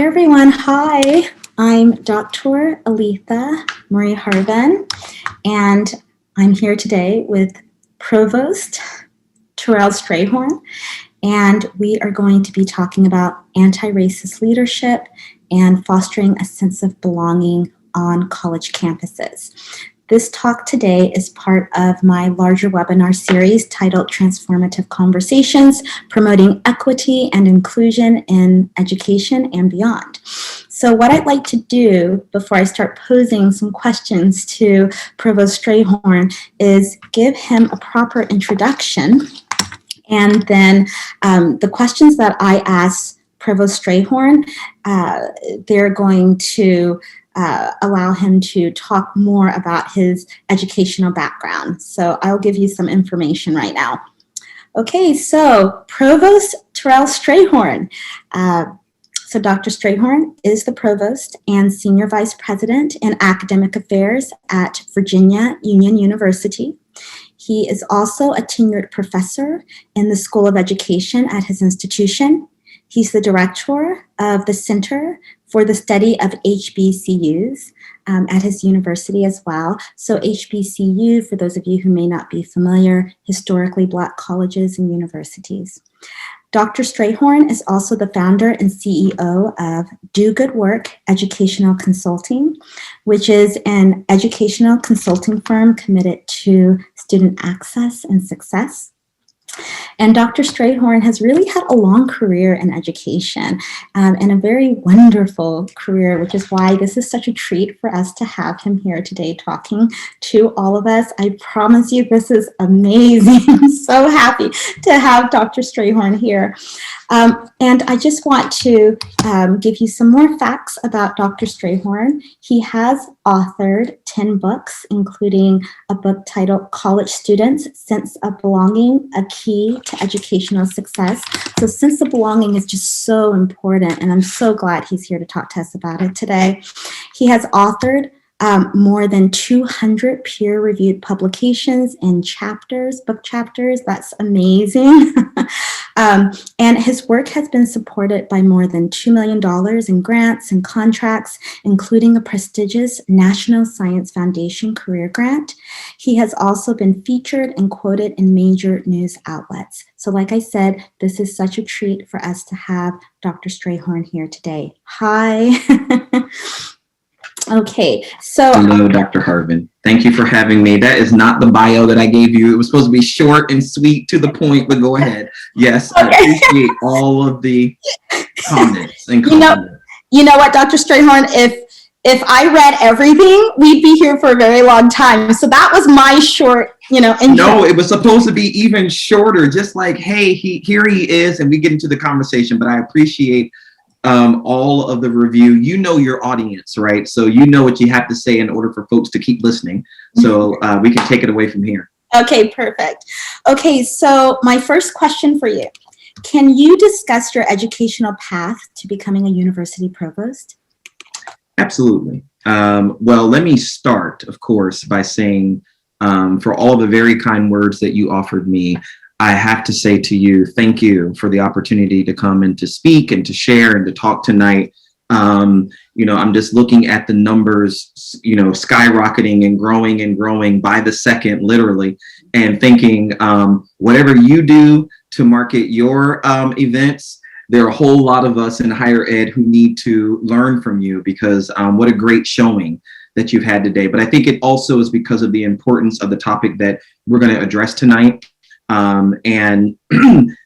everyone. Hi, I'm Dr. Aletha Marie Harven, and I'm here today with Provost Terrell Strayhorn, and we are going to be talking about anti-racist leadership and fostering a sense of belonging on college campuses. This talk today is part of my larger webinar series titled Transformative Conversations, Promoting Equity and Inclusion in Education and Beyond. So what I'd like to do before I start posing some questions to Provost Strayhorn is give him a proper introduction, and then the questions that I ask Provost Strayhorn, they're going to allow him to talk more about his educational background. So I'll give you some information right now. Okay, so Provost Terrell Strayhorn. So Dr. Strayhorn is the Provost and Senior Vice President in Academic Affairs at Virginia Union University. He is also a tenured professor in the School of Education at his institution. He's the director of the Center for the Study of HBCUs at his university as well. So HBCU, for those of you who may not be familiar, historically Black colleges and universities. Dr. Strayhorn is also the founder and CEO of Do Good Work Educational Consulting, which is an educational consulting firm committed to student access and success. And Dr. Strayhorn has really had a long career in education and a very wonderful career, which is why this is such a treat for us to have him here today talking to all of us. I promise you this is amazing. I'm so happy to have Dr. Strayhorn here. And I just want to give you some more facts about Dr. Strayhorn. He has authored 10 books, including a book titled College Students, Sense of Belonging, A Key to Educational Success. So sense of belonging is just so important, and I'm so glad he's here to talk to us about it today. He has authored more than 200 peer-reviewed publications in book chapters. That's amazing. And his work has been supported by more than $2 million in grants and contracts, including a prestigious National Science Foundation career grant. He has also been featured and quoted in major news outlets. So like I said, this is such a treat for us to have Dr. Strayhorn here today. Hi. Okay, so... Hello, Dr. Harven. Thank you for having me. That is not the bio that I gave you. It was supposed to be short and sweet to the point, but go ahead. Yes, okay. I appreciate all of the comments and compliments. You know what, Dr. Strayhorn, if I read everything, we'd be here for a very long time. So that was my short, intro. No, it was supposed to be even shorter, just like, hey, here he is, and we get into the conversation, but I appreciate all of the review. You know your audience, right? So you know what you have to say in order for folks to keep listening. So we can take it away from here. Okay, perfect. Okay, so my first question for you. Can you discuss your educational path to becoming a university provost? Absolutely. Well, let me start, of course, by saying for all the very kind words that you offered me, I have to say to you, thank you for the opportunity to come and to speak and to share and to talk tonight. I'm just looking at the numbers, skyrocketing and growing by the second, literally, and thinking whatever you do to market your events, there are a whole lot of us in higher ed who need to learn from you, because what a great showing that you've had today. But I think it also is because of the importance of the topic that we're going to address tonight. And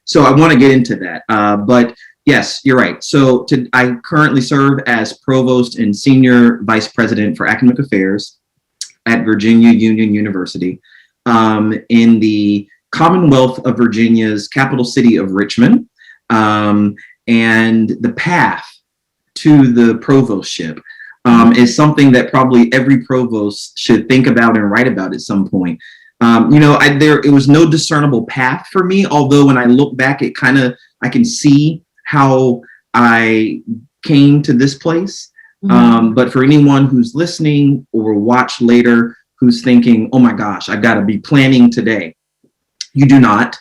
so I want to get into that. But yes, you're right. So I currently serve as Provost and Senior Vice President for Academic Affairs at Virginia Union University in the Commonwealth of Virginia's capital city of Richmond. And the path to the provostship is something that probably every provost should think about and write about at some point. It was no discernible path for me, although when I look back, I can see how I came to this place. But for anyone who's listening or watch later, who's thinking, oh my gosh, I've got to be planning today. You do not.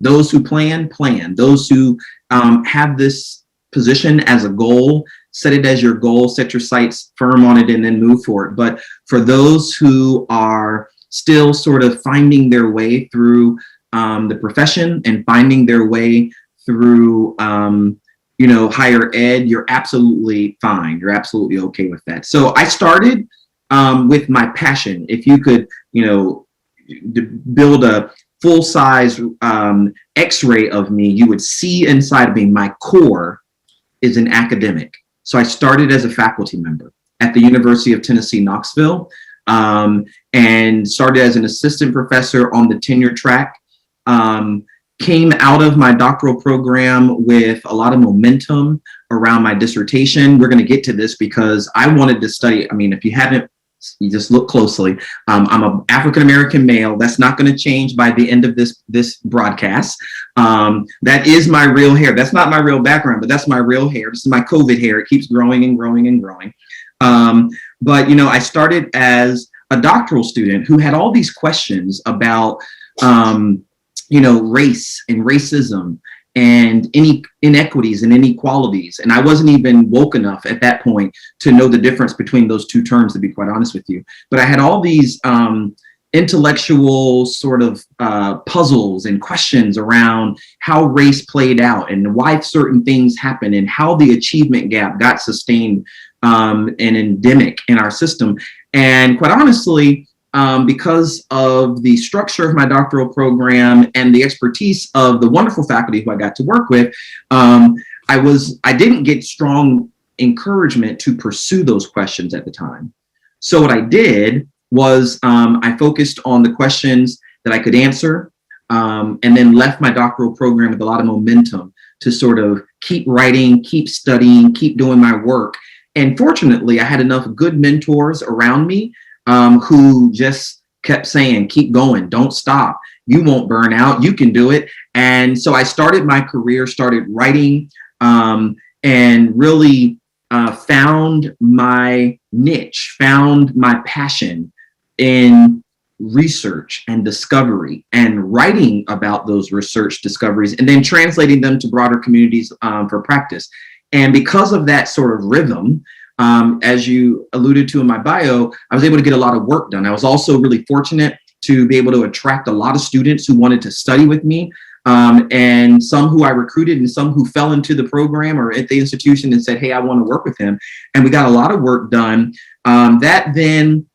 Those who plan. Those who have this position as a goal, set it as your goal, set your sights firm on it, and then move for it. But for those who are still sort of finding their way through the profession and finding their way through higher ed, you're absolutely fine. You're absolutely okay with that. So I started with my passion. If you could, build a full-size X-ray of me, you would see inside of me, my core is an academic. So I started as a faculty member at the University of Tennessee, Knoxville, and started as an assistant professor on the tenure track. Came out of my doctoral program with a lot of momentum around my dissertation. We're going to get to this because I wanted to study. I mean, if you haven't, you just look closely. I'm an African-American male. That's not going to change by the end of this broadcast. That is my real hair. That's not my real background, but that's my real hair. This is my COVID hair. It keeps growing and growing and growing. But I started as a doctoral student who had all these questions about race and racism and any inequities and inequalities. And I wasn't even woke enough at that point to know the difference between those two terms, to be quite honest with you. But I had all these intellectual sort of puzzles and questions around how race played out and why certain things happened and how the achievement gap got sustained and endemic in our system. And quite honestly, because of the structure of my doctoral program and the expertise of the wonderful faculty who I got to work with, I didn't get strong encouragement to pursue those questions at the time. So what I did was I focused on the questions that I could answer, and then left my doctoral program with a lot of momentum to sort of keep writing, keep studying, keep doing my work. And fortunately, I had enough good mentors around me who just kept saying, keep going, don't stop. You won't burn out, you can do it. And so I started my career, started writing, and really found my niche, found my passion in research and discovery and writing about those research discoveries and then translating them to broader communities for practice. And because of that sort of rhythm, as you alluded to in my bio, I was able to get a lot of work done. I was also really fortunate to be able to attract a lot of students who wanted to study with me, and some who I recruited and some who fell into the program or at the institution and said, hey, I want to work with him. And we got a lot of work done. That then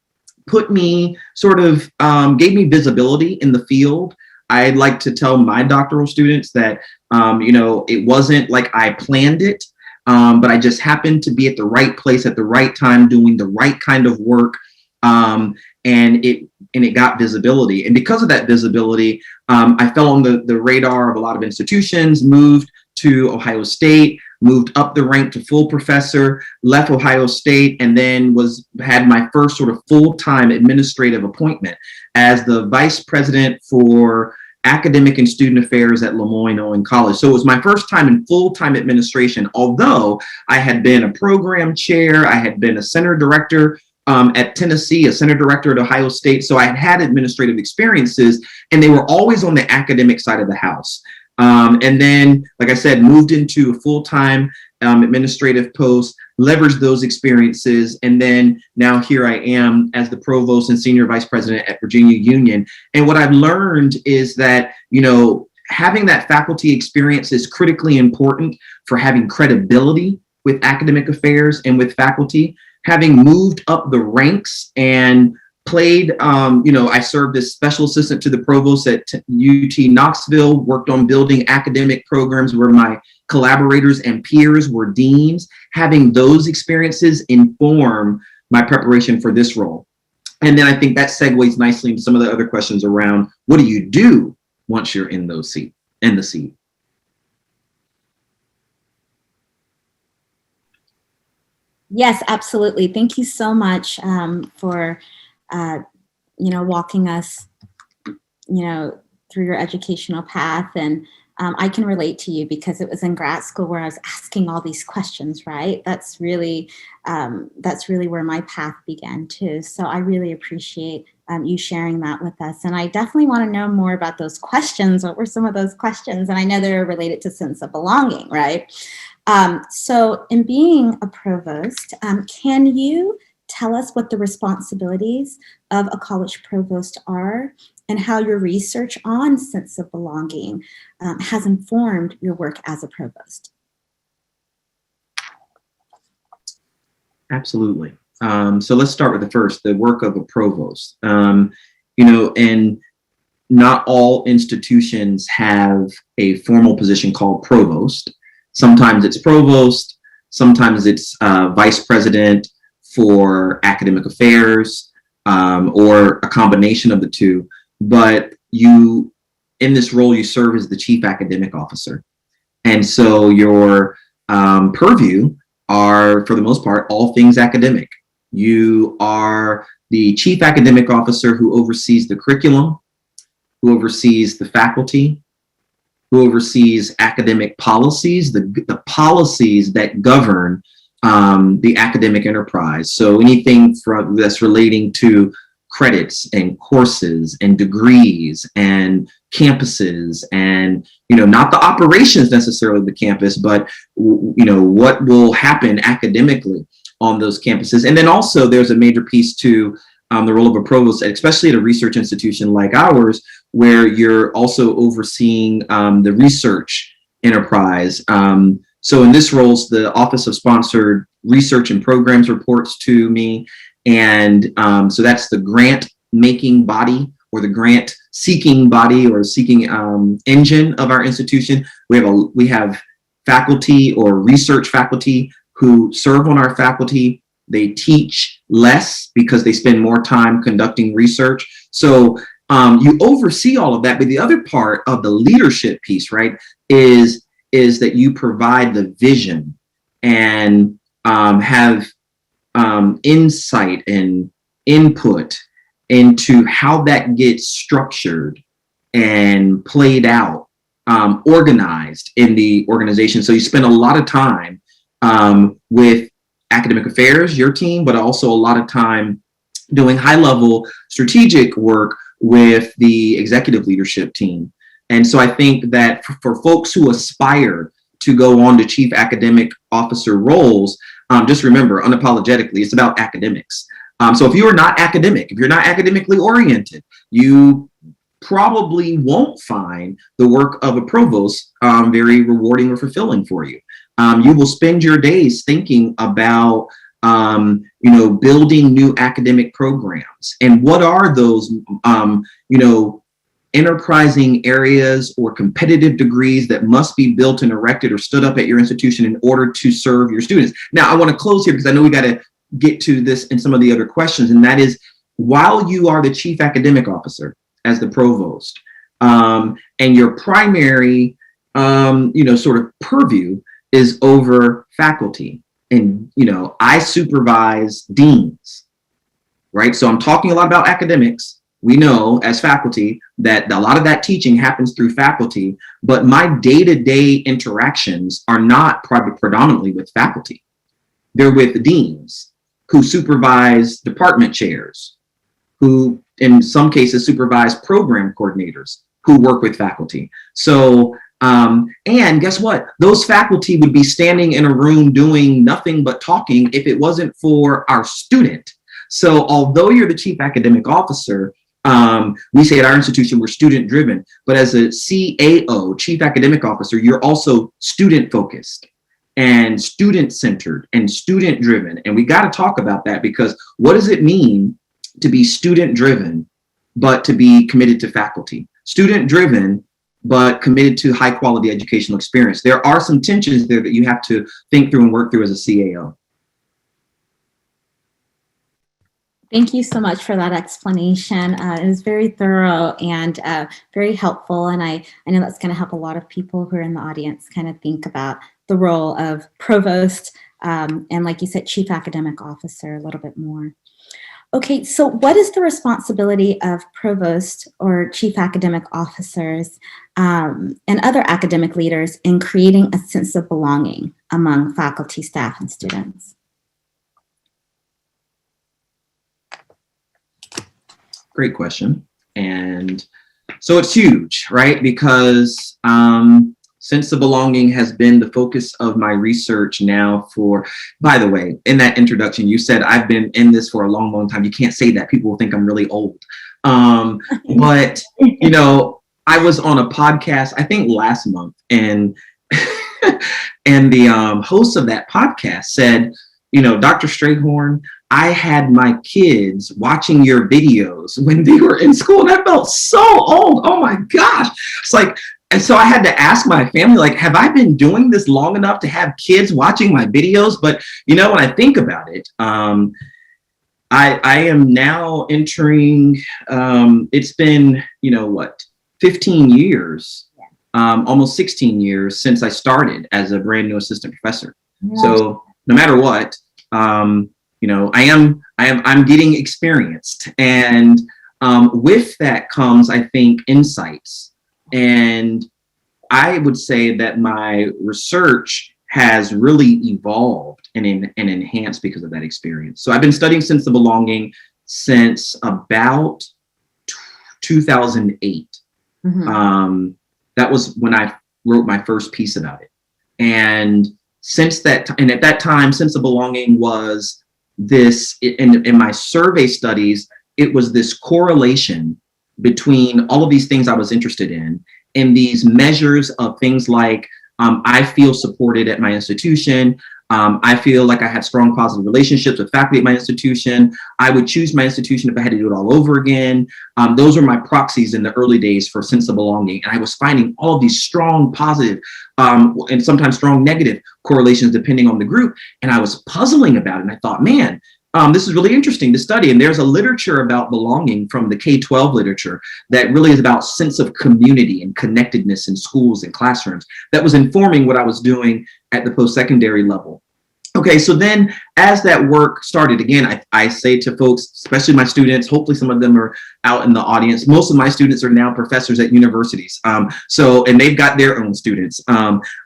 put me sort of, gave me visibility in the field. I'd like to tell my doctoral students that, it wasn't like I planned it. But I just happened to be at the right place at the right time, doing the right kind of work, and it got visibility. And because of that visibility, I fell on the radar of a lot of institutions, moved to Ohio State, moved up the rank to full professor, left Ohio State, and then had my first sort of full-time administrative appointment as the vice president for academic and student affairs at Lemoyne-Owen College. So it was my first time in full-time administration, although I had been a program chair, I had been a center director at Tennessee, a center director at Ohio State. So I had had administrative experiences, and they were always on the academic side of the house. And then, like I said, moved into a full-time administrative post, leveraged those experiences, and then now here I am as the provost and senior vice president at Virginia Union. And what I've learned is that, having that faculty experience is critically important for having credibility with academic affairs and with faculty. Having moved up the ranks and played, I served as special assistant to the provost at UT Knoxville, worked on building academic programs where my collaborators and peers were deans. Having those experiences inform my preparation for this role. And then I think that segues nicely into some of the other questions around what do you do once you're in the seat? Yes, absolutely. Thank you so much for, walking us, through your educational path. And I can relate to you because it was in grad school where I was asking all these questions, right? That's really where my path began too. So I really appreciate you sharing that with us. And I definitely want to know more about those questions. What were some of those questions? And I know they're related to sense of belonging, right? So in being a provost, can you tell us what the responsibilities of a college provost are and how your research on sense of belonging has informed your work as a provost? Absolutely. So let's start with the work of a provost. And not all institutions have a formal position called provost. Sometimes it's provost, sometimes it's vice president for academic affairs, or a combination of the two. But in this role, you serve as the chief academic officer. And so your purview are, for the most part, all things academic. You are the chief academic officer who oversees the curriculum, who oversees the faculty, who oversees academic policies, the policies that govern the academic enterprise. So anything that's relating to credits and courses and degrees and campuses and, not the operations necessarily of the campus, but, what will happen academically on those campuses. And then also there's a major piece to the role of a provost, especially at a research institution like ours, where you're also overseeing the research enterprise. So in this role, the Office of Sponsored Research and Programs reports to me. And so that's the grant making body or the grant seeking body or seeking engine of our institution. We have faculty or research faculty who serve on our faculty. They teach less because they spend more time conducting research. So you oversee all of that. But the other part of the leadership piece, right, is that you provide the vision and have insight and input into how that gets structured and played out, organized in the organization. So you spend a lot of time with academic affairs, your team, but also a lot of time doing high-level strategic work with the executive leadership team. And so I think that for folks who aspire to go on to chief academic officer roles, just remember, unapologetically, it's about academics. So if you are not academic, if you're not academically oriented, you probably won't find the work of a provost very rewarding or fulfilling for you. You will spend your days thinking about building new academic programs. And what are those, enterprising areas or competitive degrees that must be built and erected or stood up at your institution in order to serve your students? Now, I want to close here because I know we got to get to this and some of the other questions. And that is, while you are the chief academic officer as the provost, and your primary, sort of purview is over faculty. And, I supervise deans, right? So I'm talking a lot about academics. We know as faculty that a lot of that teaching happens through faculty, but my day-to-day interactions are not predominantly with faculty. They're with deans who supervise department chairs, who in some cases supervise program coordinators who work with faculty. So, and guess what? Those faculty would be standing in a room doing nothing but talking if it wasn't for our student. So although you're the chief academic officer, we say at our institution, we're student driven, but as a CAO, chief academic officer, you're also student focused and student centered and student driven. And we got to talk about that, because what does it mean to be student driven, but to be committed to faculty? Student driven, but committed to high quality educational experience. There are some tensions there that you have to think through and work through as a CAO. Thank you so much for that explanation. It was very thorough and very helpful. And I know that's going to help a lot of people who are in the audience kind of think about the role of provost and, like you said, chief academic officer a little bit more. Okay, so what is the responsibility of provost or chief academic officers and other academic leaders in creating a sense of belonging among faculty, staff, and students? Great question. And so it's huge, right? Because Sense of belonging has been the focus of my research now for, by the way, in that introduction, you said I've been in this for a long, long time. You can't say that. People will think I'm really old. But, you know, I was on a podcast, I think last month, and and the host of that podcast said, you know, Dr. Strayhorn, I had my kids watching your videos when they were in school, and I felt so old. Oh my gosh. It's like, and so I had to ask my family, like, have I been doing this long enough to have kids watching my videos? But, you know, when I think about it, I am now entering, it's been, you know, what, 15 years, almost 16 years since I started as a brand new assistant professor. Yeah. So no matter what, you know, I'm getting experienced, and with that comes, I think, insights. And I would say that my research has really evolved and enhanced because of that experience. So I've been studying sense of belonging since about 2008. Mm-hmm. That was when I wrote my first piece about it. And since that, and at that time, sense of belonging was this, in my survey studies, it was this correlation between all of these things I was interested in, and these measures of things like, I feel supported at my institution. I feel like I have strong positive relationships with faculty at my institution. I would choose my institution if I had to do it all over again. Those were my proxies in the early days for sense of belonging. And I was finding all of these strong positive and sometimes strong negative correlations depending on the group. And I was puzzling about it. And I thought, man, this is really interesting to study. And there's a literature about belonging from the K-12 literature that really is about sense of community and connectedness in schools and classrooms that was informing what I was doing at the post-secondary level. Okay, so then as that work started, again, I say to folks, especially my students, hopefully some of them are out in the audience. Most of my students are now professors at universities. And they've got their own students.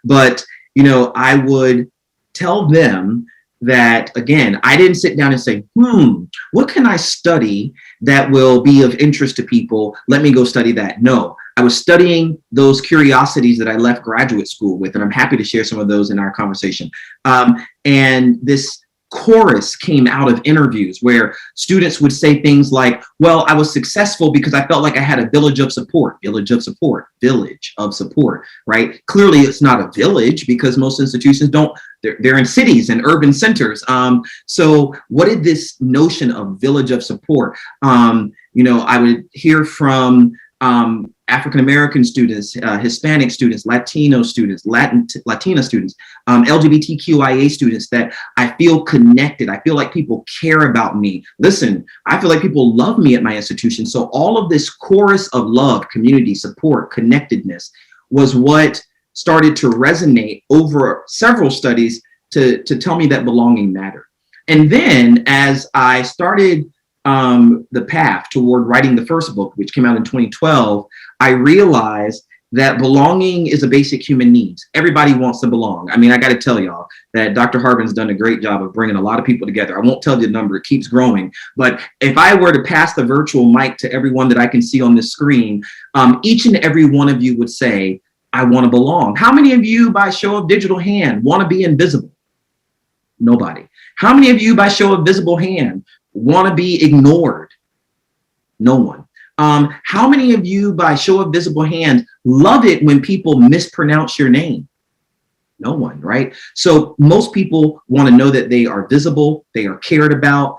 But, you know, I would tell them that, again, I didn't sit down and say, what can I study that will be of interest to people? Let me go study that. No, I was studying those curiosities that I left graduate school with, and I'm happy to share some of those in our conversation. And this chorus came out of interviews where students would say things like, well, I was successful because I felt like I had a village of support, right? Clearly it's not a village because most institutions don't, they're in cities and urban centers. So what did this notion of village of support? You know, I would hear from African-American students, Hispanic students, Latino students, Latina students, LGBTQIA students, that I feel connected. I feel like people care about me. Listen, I feel like people love me at my institution. So all of this chorus of love, community, support, connectedness was what started to resonate over several studies to tell me that belonging mattered. And then as I started the path toward writing the first book, which came out in 2012, I realized that belonging is a basic human need. Everybody wants to belong. I mean, I got to tell y'all that Dr. Harven's done a great job of bringing a lot of people together. I won't tell you the number, it keeps growing. But if I were to pass the virtual mic to everyone that I can see on this screen, each and every one of you would say, I want to belong. How many of you, by show of digital hand, want to be invisible? Nobody. How many of you, by show of visible hand, want to be ignored? No one. How many of you, by show of visible hand, love it when people mispronounce your name? No one, right? So most people want to know that they are visible, they are cared about,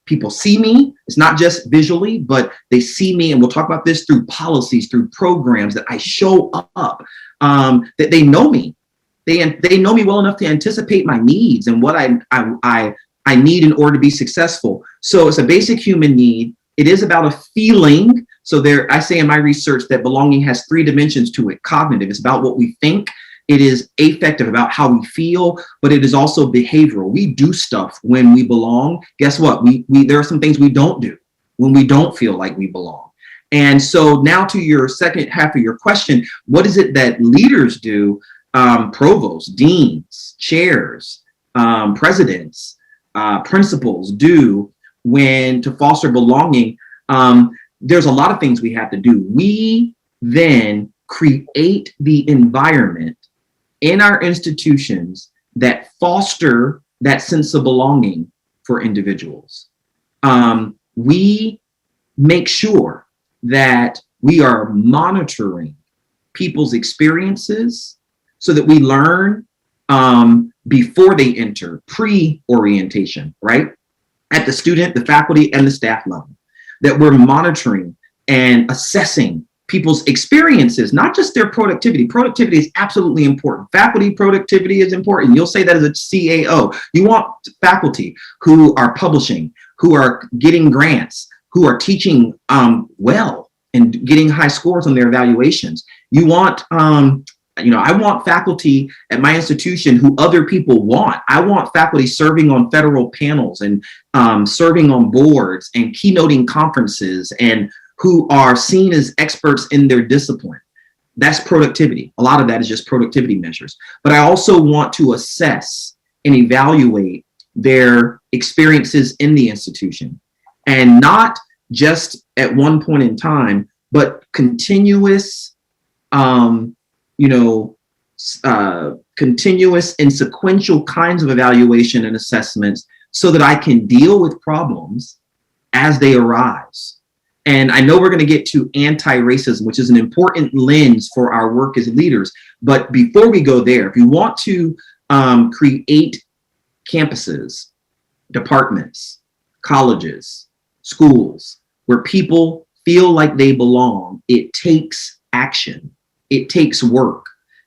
people see me. It's not just visually, but they see me, and we'll talk about this through policies, through programs, that I show up, that they know me. They know me well enough to anticipate my needs and what I need in order to be successful. So it's a basic human need. It is about a feeling. So I say in my research that belonging has 3 dimensions to it. Cognitive, it's about what we think. It is affective, about how we feel, but it is also behavioral. We do stuff when we belong. Guess what? There are some things we don't do when we don't feel like we belong. And so now to your second half of your question, what is it that leaders do? Provosts, deans, chairs, presidents, principals do to foster belonging. There's a lot of things we have to do. We then create the environment in our institutions that foster that sense of belonging for individuals. We make sure that we are monitoring people's experiences so that we learn before they enter, pre-orientation, right? At the student, the faculty, and the staff level, that we're monitoring and assessing people's experiences, not just their productivity. Productivity is absolutely important. Faculty productivity is important. You'll say that as a CAO. You want faculty who are publishing, who are getting grants, who are teaching well and getting high scores on their evaluations. You want, I want faculty at my institution who other people want. I want faculty serving on federal panels and serving on boards and keynoting conferences and who are seen as experts in their discipline. That's productivity. A lot of that is just productivity measures. But I also want to assess and evaluate their experiences in the institution, and not just at one point in time, but continuous, continuous and sequential kinds of evaluation and assessments so that I can deal with problems as they arise. And I know we're going to get to anti-racism, which is an important lens for our work as leaders. But before we go there, if you want to create campuses, departments, colleges, schools, where people feel like they belong, it takes action. It takes work.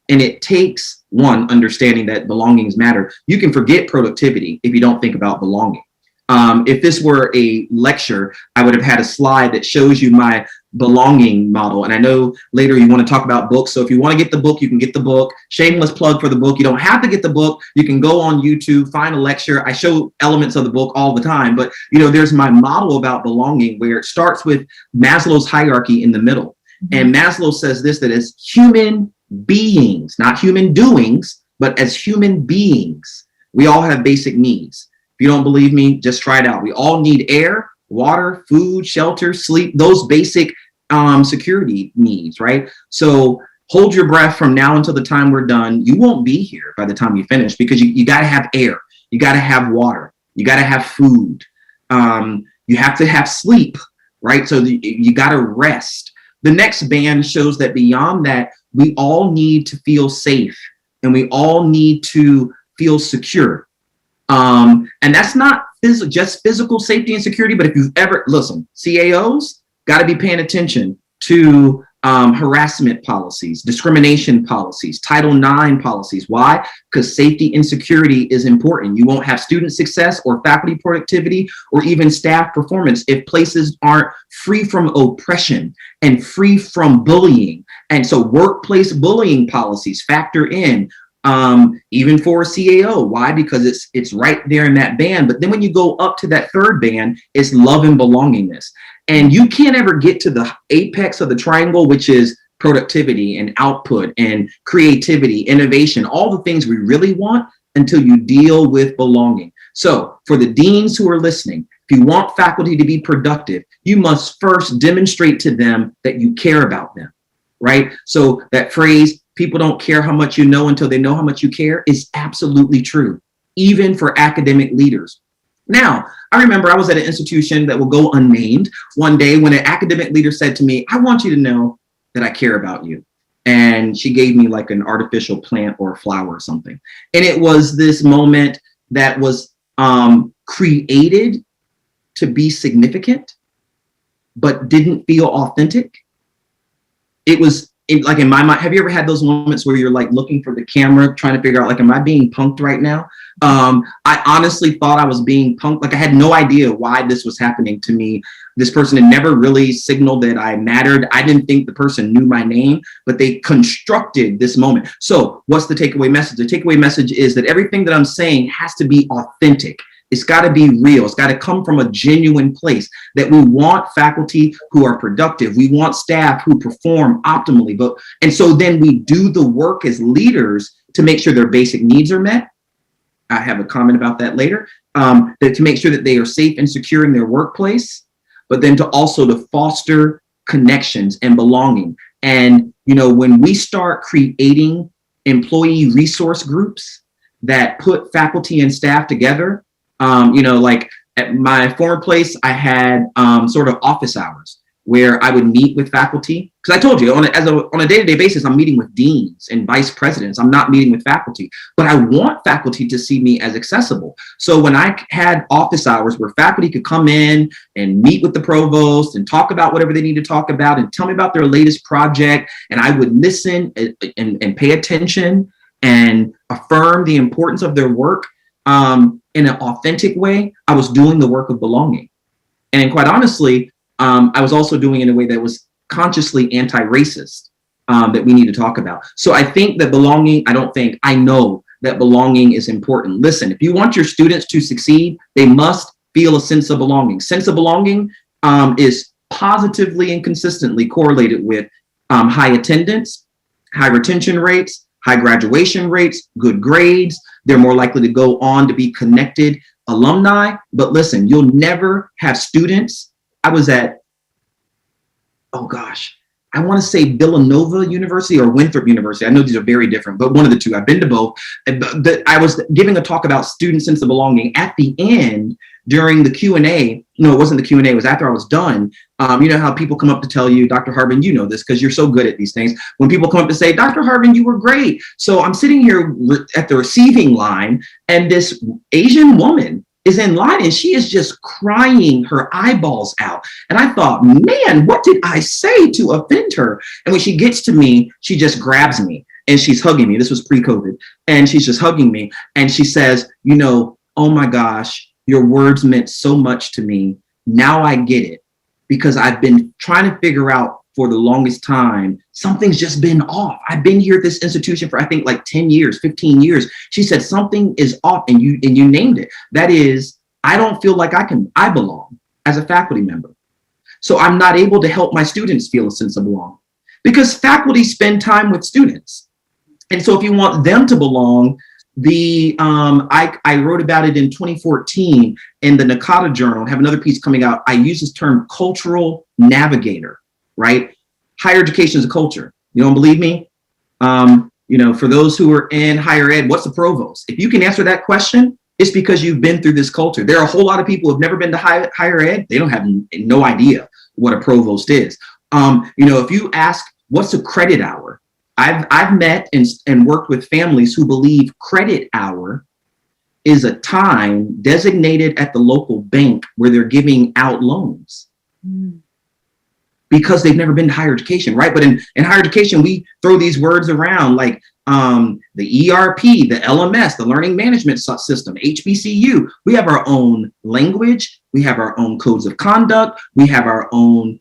And it takes, one, understanding that belongings matter. You can forget productivity if you don't think about belonging. If this were a lecture, I would have had a slide that shows you my belonging model. And I know later you want to talk about books. So if you want to get the book, you can get the book. Shameless plug for the book. You don't have to get the book. You can go on YouTube, find a lecture. I show elements of the book all the time. But, there's my model about belonging where it starts with Maslow's hierarchy in the middle. And Maslow says this, that as human beings, not human doings, but as human beings, we all have basic needs. If you don't believe me, just try it out. We all need air, water, food, shelter, sleep, those basic security needs, right? So hold your breath from now until the time we're done. You won't be here by the time you finish because you got to have air. You got to have water. You got to have food. You have to have sleep, right? So you got to rest. The next band shows that beyond that, we all need to feel safe and we all need to feel secure. And that's not just physical safety and security, but if you've ever, listen, CAOs got to be paying attention to harassment policies, discrimination policies, Title IX policies. Why? Because safety and security is important. You won't have student success or faculty productivity or even staff performance if places aren't free from oppression and free from bullying. And so workplace bullying policies factor in. Even for a CAO. Why? Because it's right there in that band. But then when you go up to that third band, it's love and belongingness. And you can't ever get to the apex of the triangle, which is productivity and output and creativity, innovation, all the things we really want until you deal with belonging. So for the deans who are listening, if you want faculty to be productive, you must first demonstrate to them that you care about them, right? So that phrase, people don't care how much you know until they know how much you care, is absolutely true, even for academic leaders. Now, I remember I was at an institution that will go unnamed one day when an academic leader said to me, I want you to know that I care about you. And she gave me like an artificial plant or a flower or something. And it was this moment that was created to be significant, but didn't feel authentic. It was like in my mind, have you ever had those moments where you're like looking for the camera, trying to figure out, like, am I being punked right now? I honestly thought I was being punked. Like I had no idea why this was happening to me. This person had never really signaled that I mattered. I didn't think the person knew my name, but they constructed this moment. So what's the takeaway message? The takeaway message is that everything that I'm saying has to be authentic. It's got to be real. It's got to come from a genuine place, that we want faculty who are productive. We want staff who perform optimally. And so then we do the work as leaders to make sure their basic needs are met. I have a comment about that later, that to make sure that they are safe and secure in their workplace, but then to also to foster connections and belonging. And, when we start creating employee resource groups that put faculty and staff together, like at my former place, I had sort of office hours where I would meet with faculty. Because I told you, on a day-to-day basis, I'm meeting with deans and vice presidents. I'm not meeting with faculty, but I want faculty to see me as accessible. So when I had office hours where faculty could come in and meet with the provost and talk about whatever they need to talk about and tell me about their latest project, and I would listen and pay attention and affirm the importance of their work in an authentic way, I was doing the work of belonging. And quite honestly, I was also doing it in a way that was consciously anti-racist, that we need to talk about. So I think that I know that belonging is important. Listen, if you want your students to succeed, they must feel a sense of belonging. Sense of belonging is positively and consistently correlated with high attendance, high retention rates, high graduation rates, good grades. They're more likely to go on to be connected alumni. But listen, you'll never have students. I was at, I want to say Villanova University or Winthrop University. I know these are very different, but one of the two. I've been to both. I was giving a talk about student sense of belonging. At the end, during the Q&A, no, it wasn't the Q&A, it was after I was done. You know how people come up to tell you, Dr. Harven, you know this because you're so good at these things. When people come up to say, Dr. Harven, you were great. So I'm sitting here at the receiving line, and this Asian woman is in line and she is just crying her eyeballs out. And I thought, man, what did I say to offend her? And when she gets to me, she just grabs me and she's hugging me. This was pre-COVID. And she's just hugging me. And she says, oh my gosh, your words meant so much to me. Now I get it, because I've been trying to figure out for the longest time, something's just been off. I've been here at this institution for, I think, like 10 years, 15 years. She said, something is off, and you named it. That is, I don't feel like I belong as a faculty member. So I'm not able to help my students feel a sense of belonging, because faculty spend time with students. And so if you want them to belong, I wrote about it in 2014 in the Nakata Journal. I have another piece coming out. I use this term cultural navigator, right? Higher education is a culture. You don't believe me? For those who are in higher ed, what's the provost? If you can answer that question, it's because you've been through this culture. There are a whole lot of people who have never been to higher ed. They don't have no idea what a provost is. If you ask, what's a credit hour? I've met and worked with families who believe credit hour is a time designated at the local bank where they're giving out loans. Because they've never been to higher education, right? But in higher education, we throw these words around like the ERP, the LMS, the learning management system, HBCU. We have our own language. We have our own codes of conduct. We have our own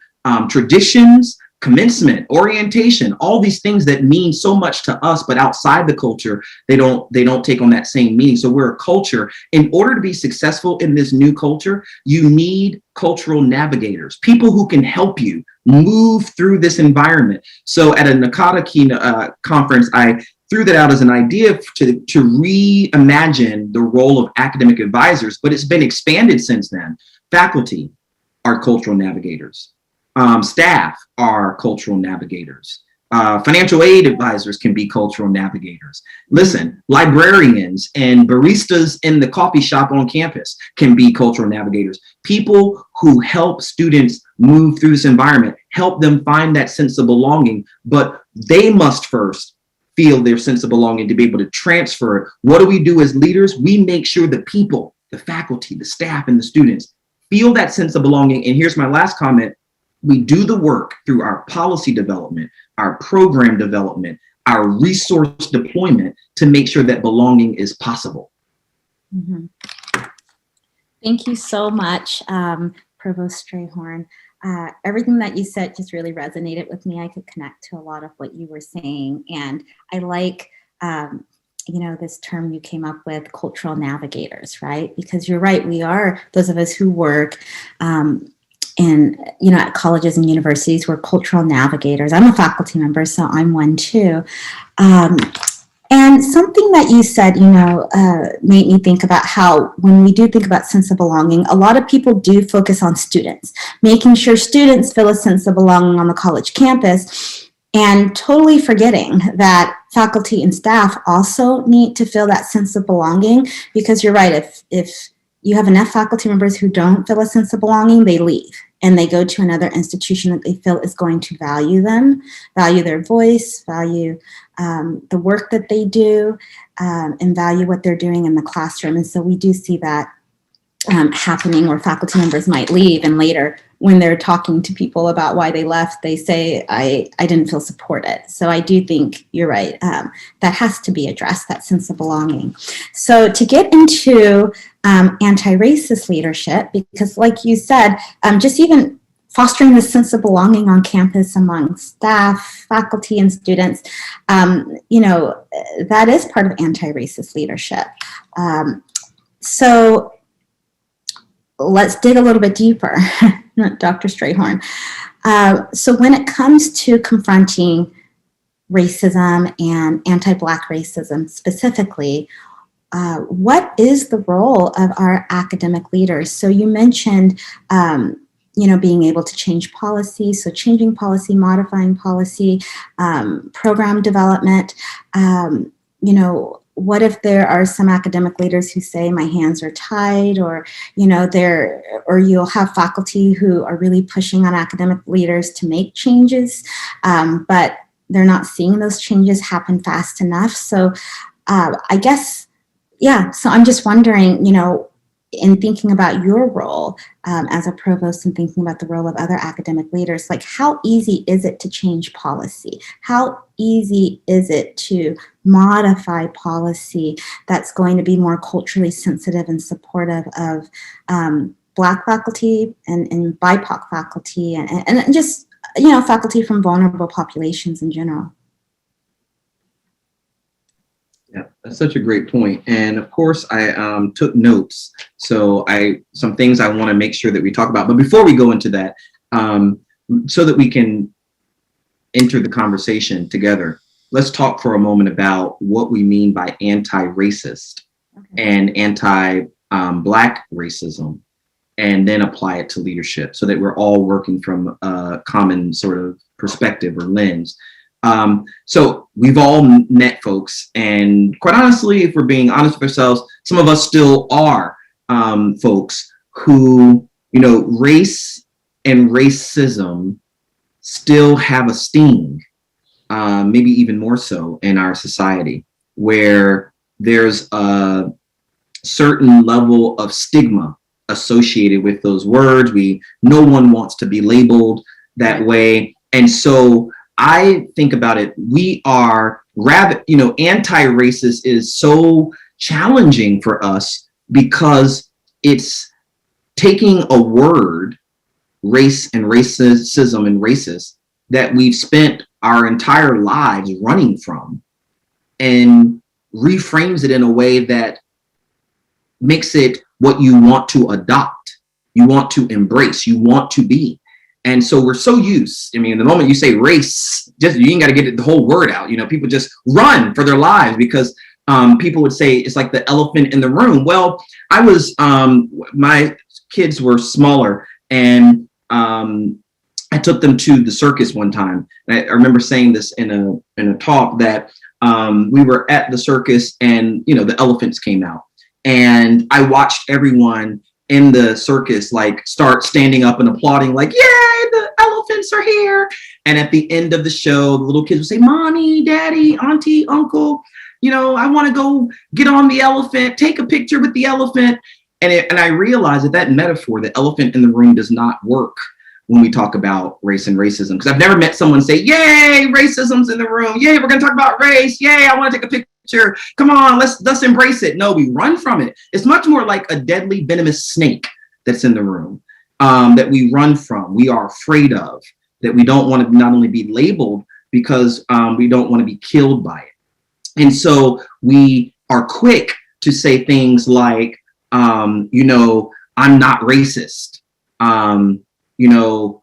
traditions, commencement, orientation, all these things that mean so much to us, but outside the culture, they don't take on that same meaning. So we're a culture. In order to be successful in this new culture, you need cultural navigators, people who can help you move through this environment. So at a Nakata conference, I threw that out as an idea to reimagine the role of academic advisors, but it's been expanded since then. Faculty are cultural navigators. Staff are cultural navigators. Financial aid advisors can be cultural navigators. Listen, librarians and baristas in the coffee shop on campus can be cultural navigators. People who help students move through this environment, help them find that sense of belonging, but they must first feel their sense of belonging to be able to transfer it. What do we do as leaders? We make sure the people, the faculty, the staff, and the students feel that sense of belonging. And here's my last comment. We do the work through our policy development, our program development, our resource deployment to make sure that belonging is possible. Mm-hmm. Thank you so much, Provost Strayhorn. Everything that you said just really resonated with me. I could connect to a lot of what you were saying. And I like, this term you came up with, cultural navigators, right? Because you're right, we are, those of us who work at colleges and universities, we're cultural navigators. I'm a faculty member, so I'm one too. And something that you said, made me think about how when we do think about sense of belonging, a lot of people do focus on students, making sure students feel a sense of belonging on the college campus. and totally forgetting that faculty and staff also need to feel that sense of belonging, because you're right, if you have enough faculty members who don't feel a sense of belonging, they leave and they go to another institution that they feel is going to value them, value their voice, value the work that they do, and value what they're doing in the classroom. And so we do see that happening, where faculty members might leave, and later when they're talking to people about why they left, they say, I didn't feel supported. So I do think you're right. That has to be addressed, that sense of belonging. So to get into anti-racist leadership, because like you said, just even fostering this sense of belonging on campus among staff, faculty, and students, that is part of anti-racist leadership. So let's dig a little bit deeper, Dr. Strayhorn. So when it comes to confronting racism and anti-Black racism specifically, what is the role of our academic leaders? So you mentioned, being able to change policy, so changing policy, modifying policy, program development. What if there are some academic leaders who say my hands are tied, or you'll have faculty who are really pushing on academic leaders to make changes, but they're not seeing those changes happen fast enough. So I guess, so I'm just wondering, in thinking about your role as a provost and thinking about the role of other academic leaders, like how easy is it to change policy? How easy is it to modify policy that's going to be more culturally sensitive and supportive of Black faculty and BIPOC faculty and just, faculty from vulnerable populations in general? Yeah, that's such a great point. And of course, I took notes. So some things I want to make sure that we talk about. But before we go into that, so that we can enter the conversation together, let's talk for a moment about what we mean by anti-racist and anti-Black racism, and then apply it to leadership so that we're all working from a common sort of perspective or lens. So we've all met folks, and quite honestly, if we're being honest with ourselves, some of us still are folks who, race and racism still have a sting, maybe even more so in our society, where there's a certain level of stigma associated with those words. No one wants to be labeled that way. And so I think about it, we are anti-racist is so challenging for us because it's taking a word, race and racism and racist, that we've spent our entire lives running from, and reframes it in a way that makes it what you want to adopt, you want to embrace, you want to be. And so we're so used. The moment you say race, you ain't got to get the whole word out. People just run for their lives because people would say it's like the elephant in the room. Well, my kids were smaller, and I took them to the circus one time. I remember saying this in a talk that we were at the circus, and the elephants came out, and I watched everyone in the circus start standing up and applauding, yay, the elephants are here. And at the end of the show, the little kids would say, mommy, daddy, auntie, uncle, I want to go get on the elephant, take a picture with the elephant. And I realized that metaphor, the elephant in the room, does not work when we talk about race and racism, because I've never met someone say, yay, racism's in the room, yay, we're going to talk about race, yay, I want to take a picture, come on, let's embrace it. No, we run from it. It's much more like a deadly venomous snake that's in the room, that we run from, we are afraid of, that we don't want to not only be labeled, because we don't want to be killed by it. And so we are quick to say things like, I'm not racist. No,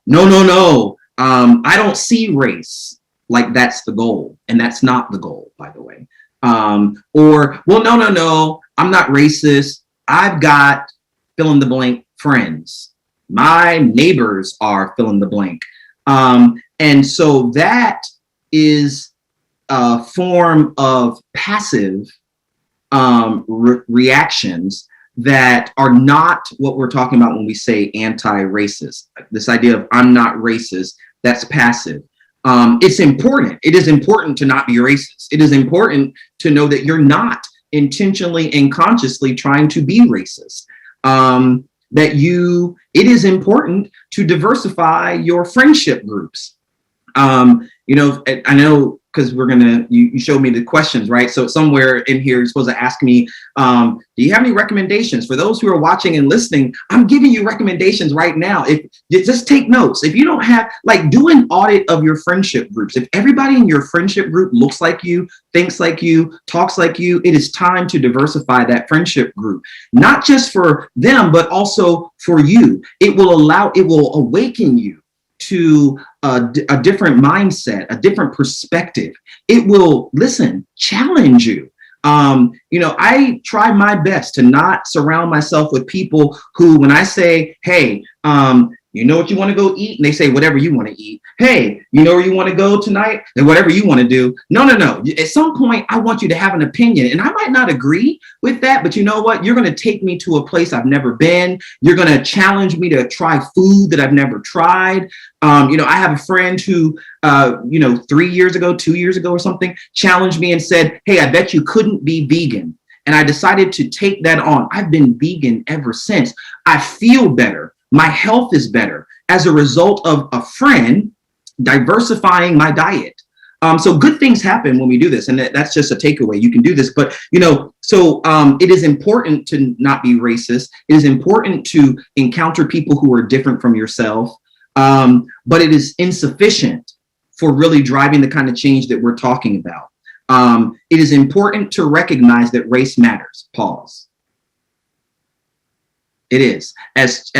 I don't see race. Like that's the goal. And that's not the goal, by the way. Or, well, no, I'm not racist. I've got fill in the blank friends. My neighbors are fill in the blank. And so that is a form of passive reactions that are not what we're talking about when we say anti-racist. This idea of I'm not racist, that's passive. It's important. It is important to not be racist. It is important to know that you're not intentionally and consciously trying to be racist. It is important to diversify your friendship groups. I know because you showed me the questions, right? So somewhere in here, you're supposed to ask me, do you have any recommendations? For those who are watching and listening, I'm giving you recommendations right now. If you just take notes, if you don't have, do an audit of your friendship groups. If everybody in your friendship group looks like you, thinks like you, talks like you, it is time to diversify that friendship group, not just for them, but also for you. It will awaken you to a different mindset, a different perspective. It will, challenge you. I try my best to not surround myself with people who, when I say, hey, you know what you want to go eat? And they say, whatever you want to eat. Hey, you know where you want to go tonight? And whatever you want to do. No. At some point, I want you to have an opinion. And I might not agree with that, but you know what? You're going to take me to a place I've never been. You're going to challenge me to try food that I've never tried. I have a friend who, 2 years ago or something, challenged me and said, hey, I bet you couldn't be vegan. And I decided to take that on. I've been vegan ever since. I feel better. My health is better as a result of a friend diversifying my diet. So good things happen when we do this. And that's just a takeaway. You can do this. But, it is important to not be racist. It is important to encounter people who are different from yourself. But it is insufficient for really driving the kind of change that we're talking about. It is important to recognize that race matters. Pause. It is. As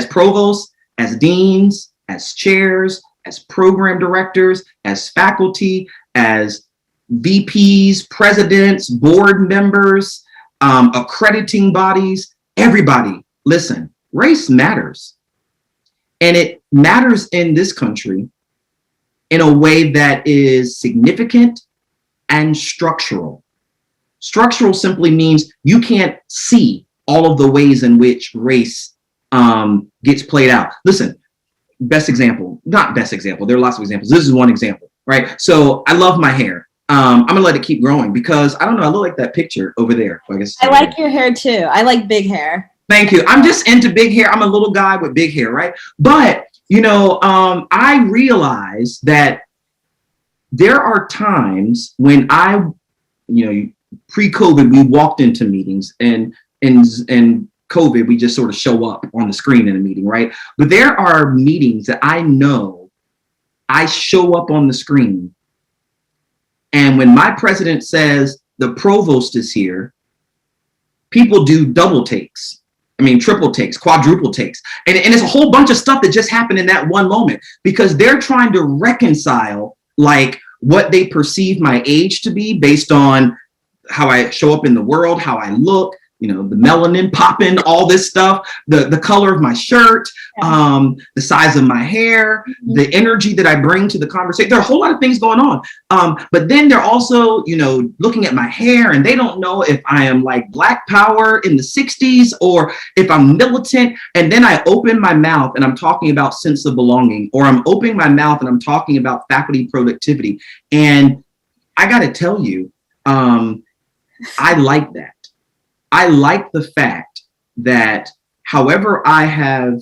provosts, as deans, as chairs, as program directors, as faculty, as VPs, presidents, board members, accrediting bodies, everybody, listen, race matters. And it matters in this country in a way that is significant and structural. Structural simply means you can't see all of the ways in which race gets played out. Listen, not best example. There are lots of examples. This is one example, right? So I love my hair. I'm gonna let it keep growing because I don't know. I look like that picture over there. I like your hair too. I like big hair. Thank you. I'm just into big hair. I'm a little guy with big hair, right? But I realize that there are times when pre-COVID, we walked into meetings and COVID, we just sort of show up on the screen in a meeting, right? But there are meetings that I know I show up on the screen. And when my president says the provost is here, people do double takes. Triple takes, quadruple takes. And it's a whole bunch of stuff that just happened in that one moment because they're trying to reconcile what they perceive my age to be based on how I show up in the world, how I look, the melanin popping, all this stuff, the color of my shirt, the size of my hair, the energy that I bring to the conversation. There are a whole lot of things going on. But then they're also, looking at my hair and they don't know if I am like Black Power in the 60s or if I'm militant. And then I open my mouth and I'm talking about sense of belonging, or I'm opening my mouth and I'm talking about faculty productivity. And I got to tell you, I like that. I like the fact that however I'm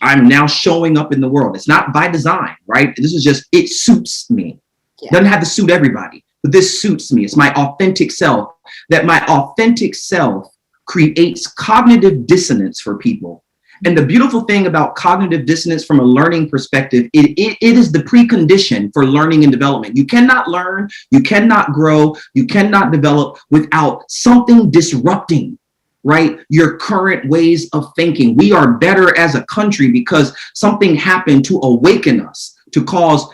now showing up in the world. It's not by design, right? This is just, it suits me. Yeah. Doesn't have to suit everybody, but this suits me. It's my authentic self. That my authentic self creates cognitive dissonance for people. And the beautiful thing about cognitive dissonance from a learning perspective, it is the precondition for learning and development. You cannot learn, you cannot grow, you cannot develop without something disrupting, right? Your current ways of thinking. We are better as a country because something happened to awaken us, to cause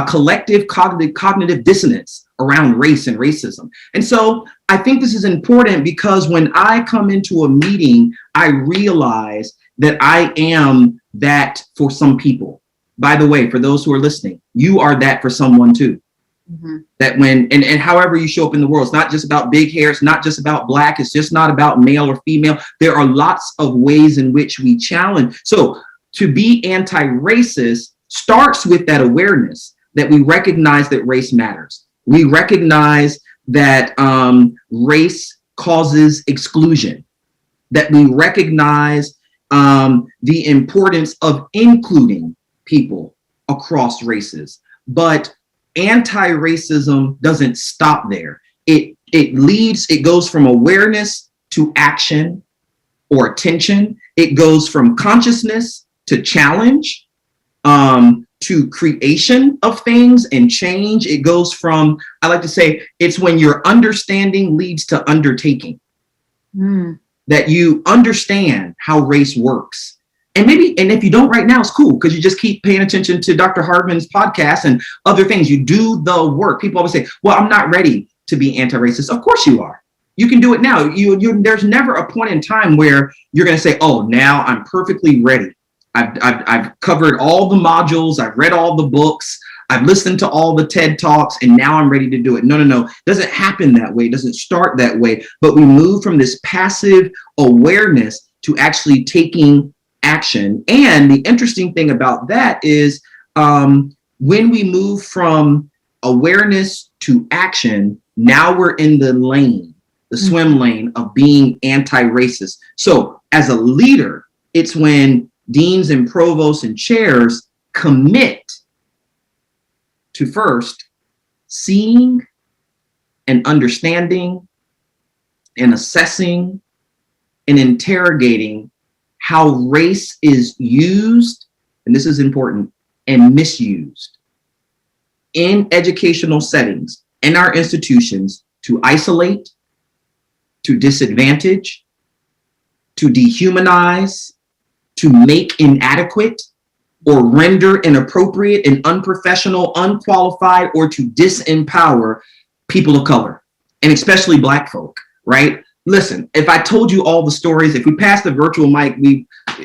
collective cognitive dissonance around race and racism. And so I think this is important because when I come into a meeting, I realize that I am that for some people. By the way, for those who are listening, you are that for someone too. That when, and however you show up in the world, it's not just about big hair. It's not just about black. It's just not about male or female. There are lots of ways in which we challenge. So to be anti-racist starts with that awareness that we recognize that race matters. We recognize that race causes exclusion, that we recognize the importance of including people across races. But anti-racism doesn't stop there. It goes from awareness to action or attention. It goes from consciousness to challenge, to creation of things and change. It goes from, I like to say, it's when your understanding leads to undertaking. That you understand how race works. And if you don't right now, it's cool, because you just keep paying attention to Dr. Harven's podcast and other things. You do the work. People always say, well, I'm not ready to be anti-racist. Of course you are. You can do it now. There's never a point in time where you're going to say, oh, now I'm perfectly ready. I've covered all the modules. I've read all the books. I've listened to all the TED Talks, and now I'm ready to do it. No. It doesn't happen that way. It doesn't start that way. But we move from this passive awareness to actually taking action. And the interesting thing about that is when we move from awareness to action, now we're in the lane, the swim lane of being anti-racist. So as a leader, it's when deans and provosts and chairs commit to first seeing and understanding and assessing and interrogating how race is used, and this is important, and misused in educational settings, in our institutions, to isolate, to disadvantage, to dehumanize, to make inadequate, or render inappropriate and unprofessional, unqualified, or to disempower people of color, and especially Black folk, right? Listen, if I told you all the stories, if we passed the virtual mic,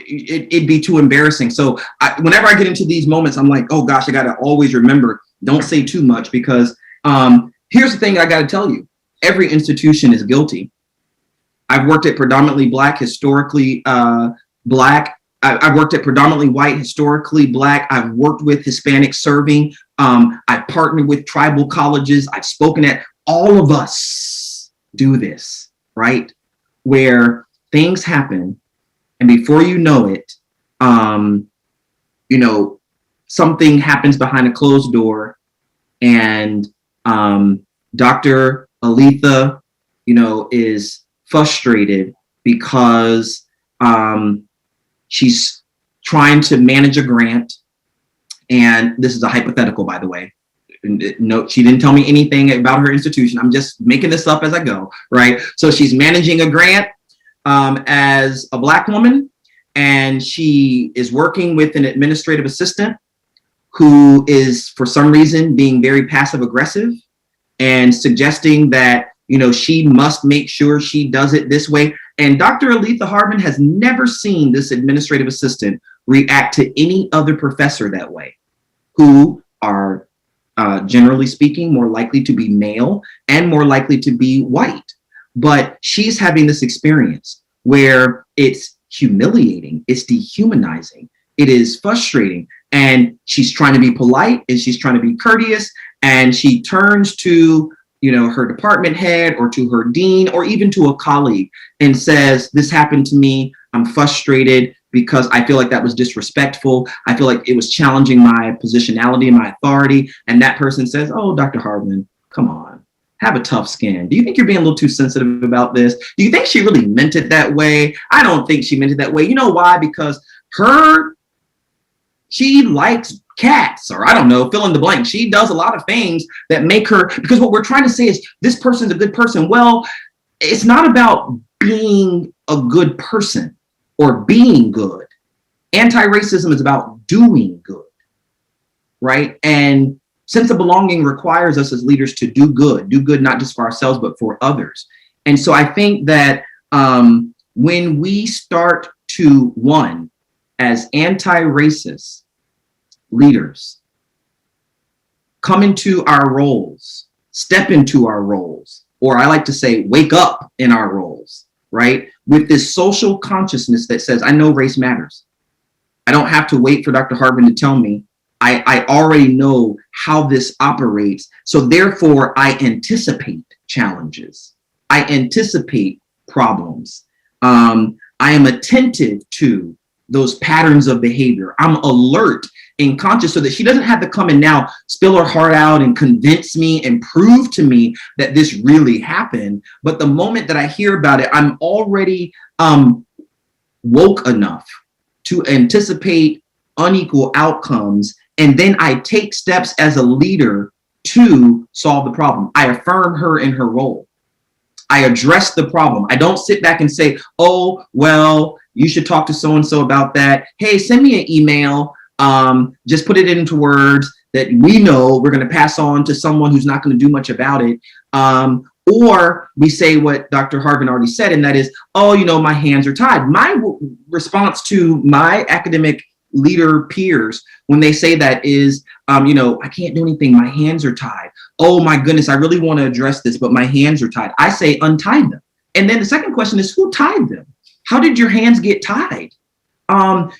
it'd be too embarrassing. So whenever I get into these moments, I'm like, oh gosh, I got to always remember, don't say too much, because here's the thing I got to tell you. Every institution is guilty. I've worked at predominantly Black, historically Black. I've worked at predominantly white, historically Black. I've worked with Hispanic serving. I've partnered with tribal colleges. I've spoken at, all of us do this, right? Where things happen, and before you know it, something happens behind a closed door, and Dr. Aletha, is frustrated because she's trying to manage a grant. And this is a hypothetical, by the way. No, she didn't tell me anything about her institution. I'm just making this up as I go, right? So she's managing a grant as a Black woman, and she is working with an administrative assistant who is, for some reason, being very passive aggressive and suggesting that, she must make sure she does it this way. And Dr. Aletha Harven has never seen this administrative assistant react to any other professor that way, who are generally speaking more likely to be male and more likely to be white. But she's having this experience where it's humiliating, it's dehumanizing, it is frustrating, and she's trying to be polite and she's trying to be courteous, and she turns to her department head or to her dean or even to a colleague and says, this happened to me, I'm frustrated because I feel like that was disrespectful. I feel like it was challenging my positionality and my authority. And that person says, oh, Dr. Harven, come on, have a tough skin. Do you think you're being a little too sensitive about this? Do you think she really meant it that way? I don't think she meant it that way. You know why? Because she likes cats, or I don't know, fill in the blank. She does a lot of things that make her, because what we're trying to say is this person's a good person. Well, it's not about being a good person or being good. Anti-racism is about doing good, right? And sense of belonging requires us as leaders to do good not just for ourselves, but for others. And so I think that when we start to, one, as anti-racist leaders, come into our roles, step into our roles, or I like to say, wake up in our roles, right? With this social consciousness that says, I know race matters. I don't have to wait for Dr. Harven to tell me. I already know how this operates. So therefore, I anticipate challenges. I anticipate problems. I am attentive to those patterns of behavior. I'm alert and conscious so that she doesn't have to come and now spill her heart out and convince me and prove to me that this really happened. But the moment that I hear about it, I'm already woke enough to anticipate unequal outcomes. And then I take steps as a leader to solve the problem. I affirm her in her role. I address the problem. I don't sit back and say, oh, well, you should talk to so-and-so about that. Hey, send me an email. Just put it into words that we know we're going to pass on to someone who's not going to do much about it. Or we say what Dr. Harven already said, and that is, oh, my hands are tied. My response to my academic leader peers when they say that is, I can't do anything. My hands are tied. Oh my goodness, I really want to address this, but my hands are tied. I say untie them. And then the second question is, who tied them? How did your hands get tied?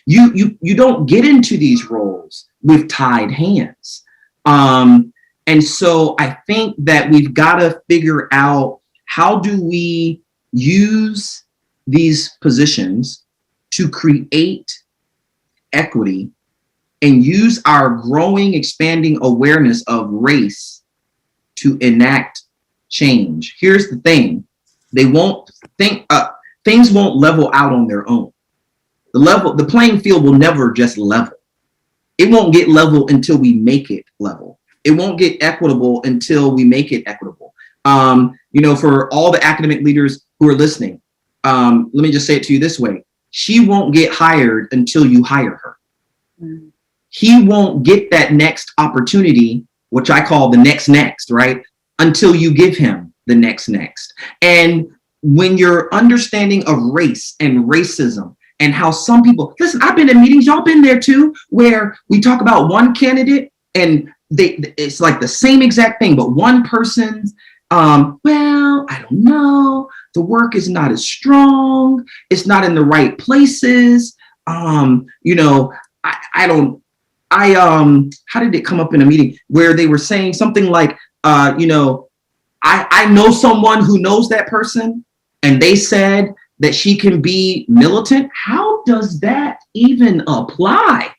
You don't get into these roles with tied hands. And so I think that we've got to figure out, how do we use these positions to create equity and use our growing, expanding awareness of race to enact change. Here's the thing. They won't think, things won't level out on their own. The playing field will never just level. It won't get level until we make it level. It won't get equitable until we make it equitable. For all the academic leaders who are listening, let me just say it to you this way. She won't get hired until you hire her. Mm. He won't get that next opportunity, which I call the next, right? Until you give him the next. And when you're understanding of race and racism and how some people, listen, I've been in meetings, y'all been there too, where we talk about one candidate and it's like the same exact thing, but one person's, well, I don't know. The work is not as strong. It's not in the right places. How did it come up in a meeting where they were saying something like, I know someone who knows that person, and they said that she can be militant. How does that even apply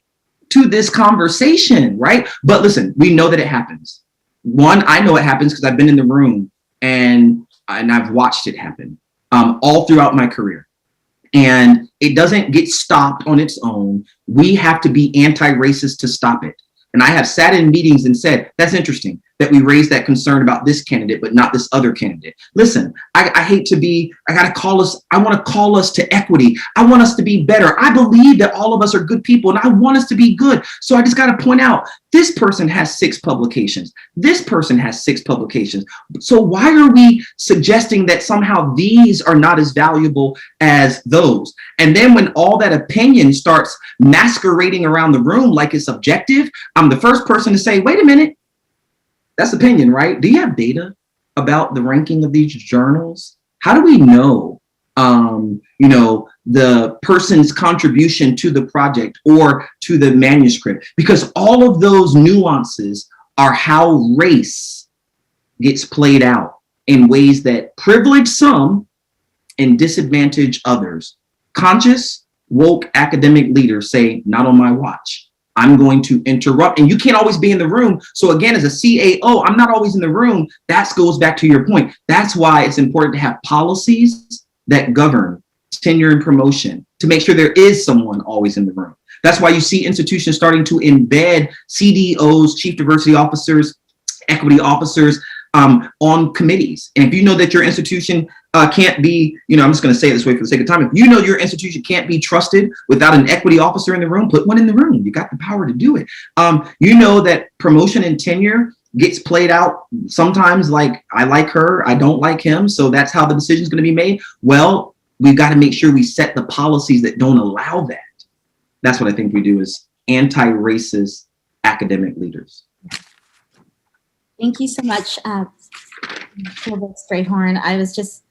to this conversation, right? But listen, we know that it happens. One, I know it happens because I've been in the room and I've watched it happen all throughout my career. And it doesn't get stopped on its own. We have to be anti-racist to stop it. And I have sat in meetings and said, that's interesting that we raised that concern about this candidate, but not this other candidate. Listen, I want to call us to equity. I want us to be better. I believe that all of us are good people and I want us to be good. So I just got to point out, this person has 6 publications. This person has 6 publications. So why are we suggesting that somehow these are not as valuable as those? And then when all that opinion starts masquerading around the room like it's objective, I'm the first person to say, wait a minute, that's opinion, right? Do you have data about the ranking of these journals? How do we know, the person's contribution to the project or to the manuscript? Because all of those nuances are how race gets played out in ways that privilege some and disadvantage others. Conscious, woke academic leaders say, not on my watch. I'm going to interrupt, and you can't always be in the room. So again, as a CAO, I'm not always in the room. That goes back to your point. That's why it's important to have policies that govern tenure and promotion to make sure there is someone always in the room. That's why you see institutions starting to embed CDOs, chief diversity officers, equity officers on committees. And if you know that your institution can't be, I'm just going to say it this way for the sake of time. If you know your institution can't be trusted without an equity officer in the room, put one in the room. You got the power to do it. You know that promotion and tenure gets played out sometimes like, I like her, I don't like him, so that's how the decision is going to be made. Well, we've got to make sure we set the policies that don't allow that. That's what I think we do as anti-racist academic leaders. Thank you so much, Provost Strayhorn. I was just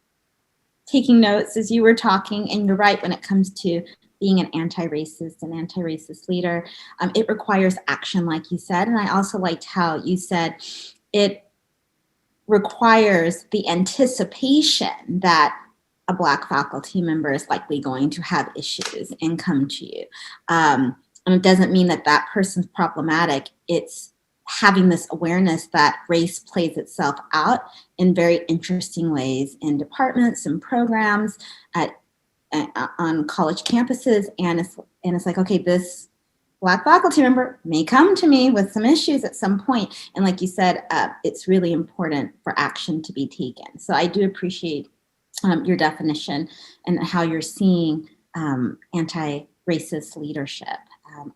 taking notes as you were talking, and you're right when it comes to being an anti-racist leader. It requires action, like you said, and I also liked how you said it requires the anticipation that a Black faculty member is likely going to have issues and come to you. And it doesn't mean that that person's problematic. It's having this awareness that race plays itself out in very interesting ways in departments and programs on college campuses. And it's like, okay, this Black faculty member may come to me with some issues at some point. And like you said, it's really important for action to be taken. So I do appreciate your definition and how you're seeing anti-racist leadership.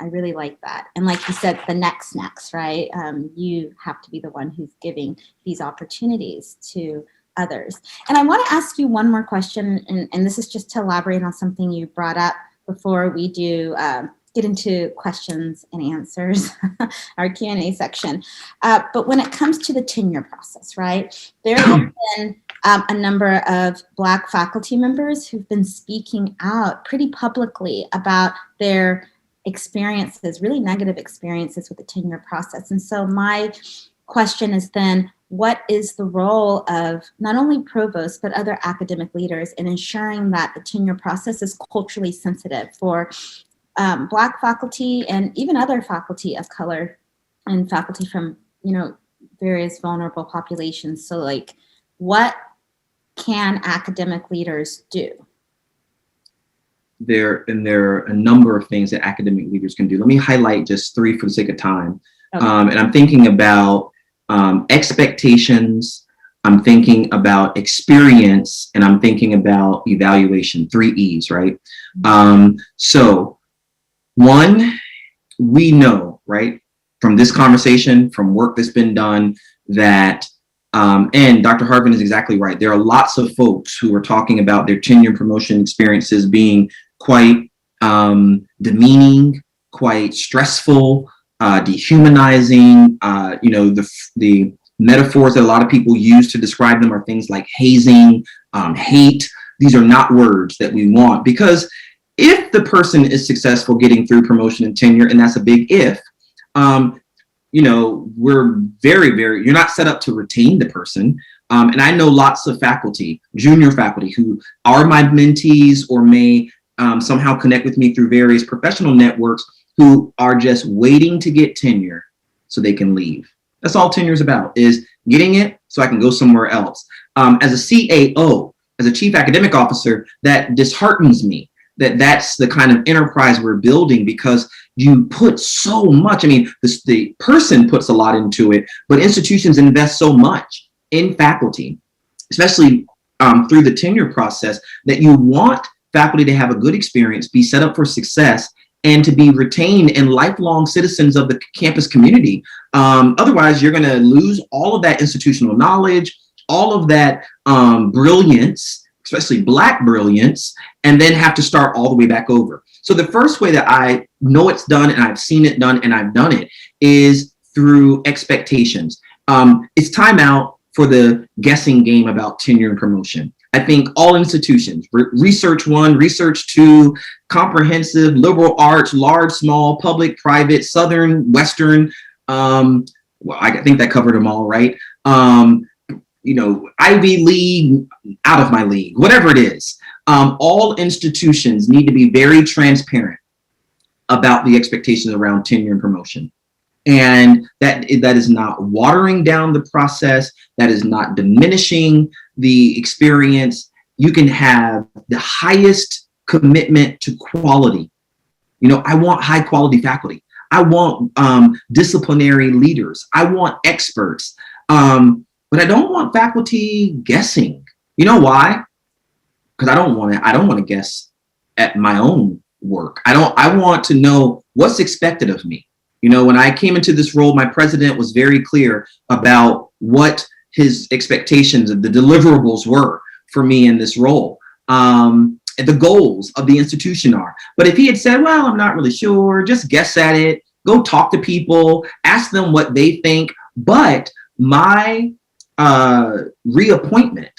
I really like that. And like you said, the next, right? You have to be the one who's giving these opportunities to others. And I want to ask you one more question, and this is just to elaborate on something you brought up before we do get into questions and answers, our Q&A section. But when it comes to the tenure process, right, there have been a number of Black faculty members who've been speaking out pretty publicly about their experiences, really negative experiences with the tenure process. And so my question is then, what is the role of not only provosts, but other academic leaders in ensuring that the tenure process is culturally sensitive for Black faculty and even other faculty of color and faculty from, various vulnerable populations? So like, what can academic leaders do? There are a number of things that academic leaders can do. Let me highlight just three for the sake of time. Okay. And I'm thinking about expectations, I'm thinking about experience, and I'm thinking about evaluation, 3 E's, right? So one, we know, right, from this conversation, from work that's been done, that and Dr. Harven is exactly right. There are lots of folks who are talking about their tenure promotion experiences being quite demeaning, quite stressful, dehumanizing. The metaphors that a lot of people use to describe them are things like hazing, hate. These are not words that we want, because if the person is successful getting through promotion and tenure, and that's a big if, we're you're not set up to retain the person. And I know lots of faculty, junior faculty, who are my mentees or may somehow connect with me through various professional networks, who are just waiting to get tenure so they can leave. That's all tenure is about, is getting it so I can go somewhere else. As a CAO, as a chief academic officer, that disheartens me. That's the kind of enterprise we're building, because you put so much. I mean, the person puts a lot into it, but institutions invest so much in faculty, especially through the tenure process, that you want faculty to have a good experience, be set up for success, and to be retained and lifelong citizens of the campus community. Otherwise, you're going to lose all of that institutional knowledge, all of that brilliance, especially Black brilliance, and then have to start all the way back over. So the first way that I know it's done, and I've seen it done, and I've done it, is through expectations. It's time out for the guessing game about tenure and promotion. I think all institutions, research 1, research 2, comprehensive, liberal arts, large, small, public, private, Southern, Western, I think that covered them all, right? Ivy League, out of my league, whatever it is. All institutions need to be very transparent about the expectations around tenure and promotion. And that is not watering down the process. That is not diminishing the experience. You can have the highest commitment to quality. I want high quality faculty. I want disciplinary leaders. I want experts. But I don't want faculty guessing. You know why? Because I don't want to guess at my own work. I want to know what's expected of me. When I came into this role, my president was very clear about what his expectations of the deliverables were for me in this role. The goals of the institution are. But if he had said, well, I'm not really sure, just guess at it, go talk to people, ask them what they think, but my reappointment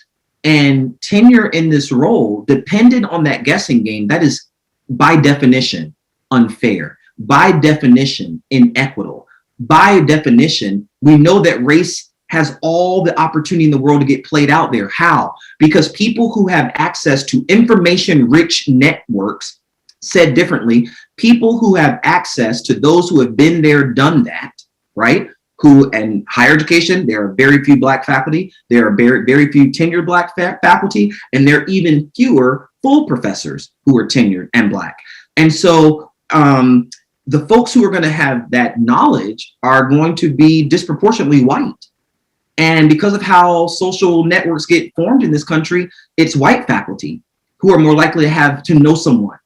and tenure in this role depended on that guessing game, that is by definition unfair, by definition inequitable. By definition, we know that race has all the opportunity in the world to get played out there. How? Because people who have access to information-rich networks, said differently, people who have access to those who have been there, done that, right? Who, in higher education, there are very few Black faculty, there are very, very few tenured Black faculty, and there are even fewer full professors who are tenured and Black. And so the folks who are going to have that knowledge are going to be disproportionately white. And because of how social networks get formed in this country, it's white faculty who are more likely to know someone,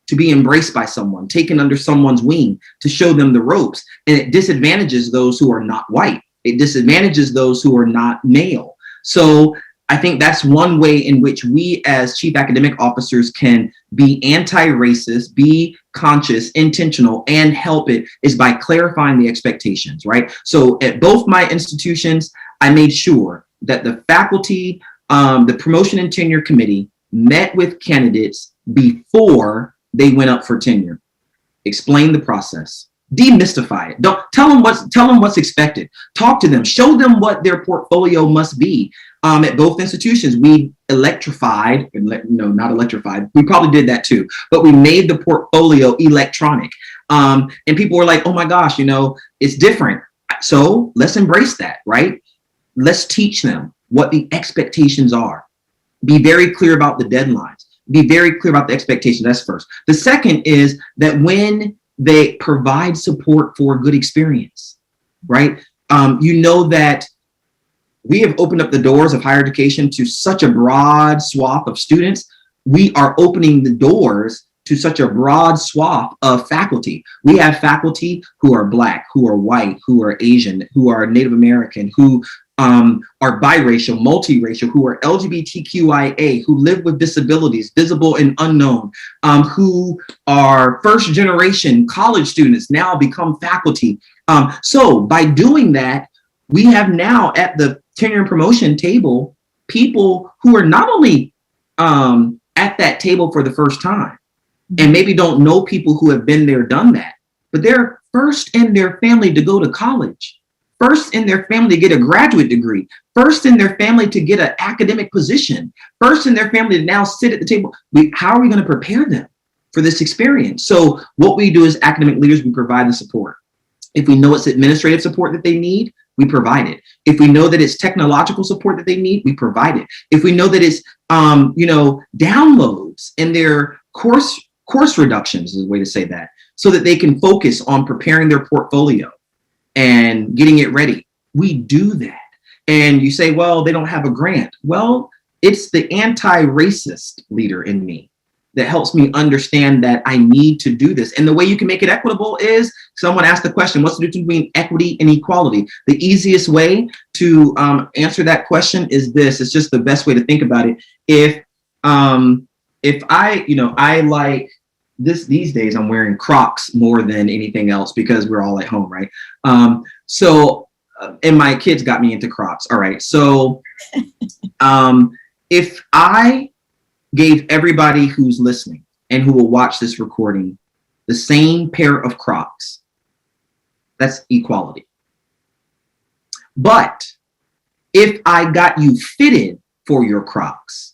to be embraced by someone, taken under someone's wing, to show them the ropes. And it disadvantages those who are not white. It disadvantages those who are not male. So I think that's one way in which we as chief academic officers can be anti-racist, be conscious, intentional, and help it, is by clarifying the expectations, right? So at both my institutions, I made sure that the faculty, the promotion and tenure committee met with candidates before they went up for tenure. Explain the process, demystify it. Don't tell them what's expected. Talk to them, show them what their portfolio must be. At both institutions, we electrified, no, not electrified. We probably did that too, but we made the portfolio electronic. And people were like, oh my gosh, it's different. So let's embrace that, right? Let's teach them what the expectations are. Be very clear about the deadlines. Be very clear about the expectations. That's first. The second is that when they provide support for a good experience, right? That we have opened up the doors of higher education to such a broad swath of students. We are opening the doors to such a broad swath of faculty. We have faculty who are Black, who are white, who are Asian, who are Native American, who are biracial, multiracial, who are LGBTQIA, who live with disabilities, visible and unknown, who are first generation college students, now become faculty. So by doing that, we have now at the tenure and promotion table, people who are not only at that table for the first time, and maybe don't know people who have been there, done that, but they're first in their family to go to college, first in their family to get a graduate degree, first in their family to get an academic position, first in their family to now sit at the table. How are we going to prepare them for this experience? So what we do as academic leaders, we provide the support. If we know it's administrative support that they need, we provide it. If we know that it's technological support that they need, we provide it. If we know that it's downloads in their course reductions is a way to say that, so that they can focus on preparing their portfolio and getting it ready, we do that. And you say, well, they don't have a grant. Well, it's the anti-racist leader in me that helps me understand that I need to do this. And the way you can make it equitable is, someone asked the question, what's the difference between equity and equality? The easiest way to answer that question is this. It's just the best way to think about it. If I like this, these days I'm wearing Crocs more than anything else because we're all at home, right? And my kids got me into Crocs. All right. So if I gave everybody who's listening and who will watch this recording the same pair of Crocs, that's equality. But if I got you fitted for your Crocs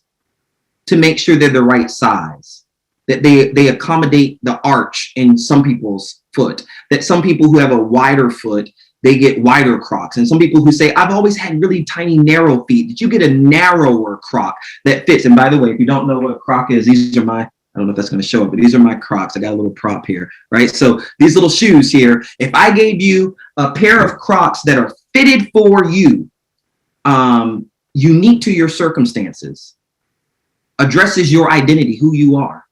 to make sure they're the right size, that they accommodate the arch in some people's foot, that some people who have a wider foot, they get wider Crocs. And some people who say, I've always had really tiny, narrow feet, did you get a narrower Croc that fits? And by the way, if you don't know what a Croc is, these are my, I don't know if that's going to show up, but these are my Crocs. I got a little prop here, right? So these little shoes here, if I gave you a pair of Crocs that are fitted for you, unique to your circumstances, addresses your identity, who you are,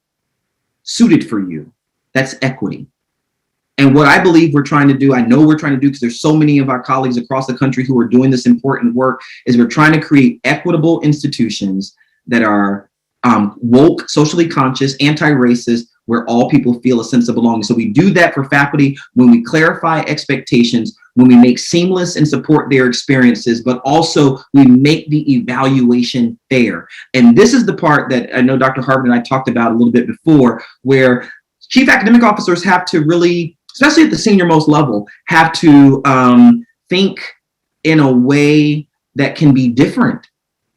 suited for you, that's equity. And what I believe we're trying to do, I know we're trying to do, because there's so many of our colleagues across the country who are doing this important work, is we're trying to create equitable institutions that are woke, socially conscious, anti-racist, where all people feel a sense of belonging. So we do that for faculty when we clarify expectations, when we make seamless and support their experiences, but also we make the evaluation fair. And this is the part that I know Dr. Harven and I talked about a little bit before, where chief academic officers have to really, especially at the senior most level, have to think in a way that can be different,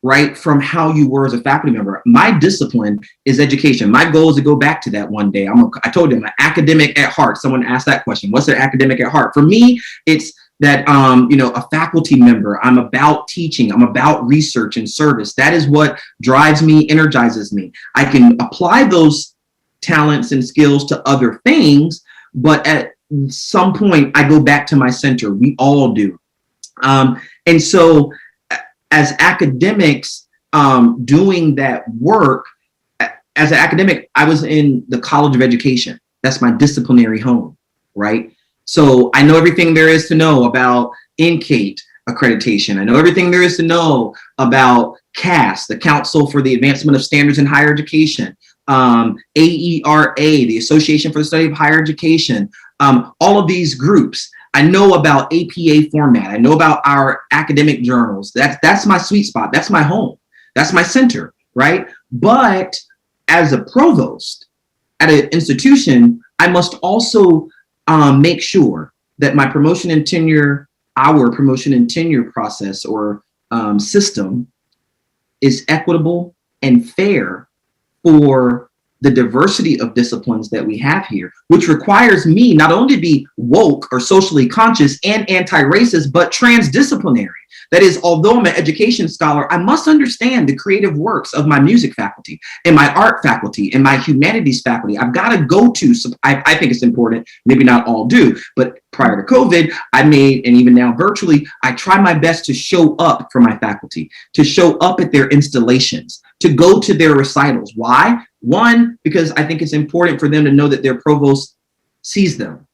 right, from how you were as a faculty member. My discipline is education. My goal is to go back to that one day. I told them I'm an academic at heart. Someone asked that question. What's an academic at heart? For me, it's that, a faculty member. I'm about teaching. I'm about research and service. That is what drives me, energizes me. I can apply those talents and skills to other things, but at some point I go back to my center. We all do. And so as academics doing that work, as an academic, I was in the College of Education. That's my disciplinary home, right? So I know everything there is to know about NCATE accreditation. I know everything there is to know about CAS, the Council for the Advancement of Standards in Higher Education, AERA, the Association for the Study of Higher Education, all of these groups. I know about APA format. I know about our academic journals. That's my sweet spot. That's my home. That's my center, right? But as a provost at an institution, I must also make sure that my promotion and tenure, our promotion and tenure process or system is equitable and fair for the diversity of disciplines that we have here, which requires me not only to be woke or socially conscious and anti-racist, but transdisciplinary. That is, although I'm an education scholar, I must understand the creative works of my music faculty and my art faculty and my humanities faculty. I've got to go to, I think it's important, maybe not all do, but prior to COVID, I made, and even now virtually, I try my best to show up for my faculty, to show up at their installations, to go to their recitals. Why? One, because I think it's important for them to know that their provost sees them.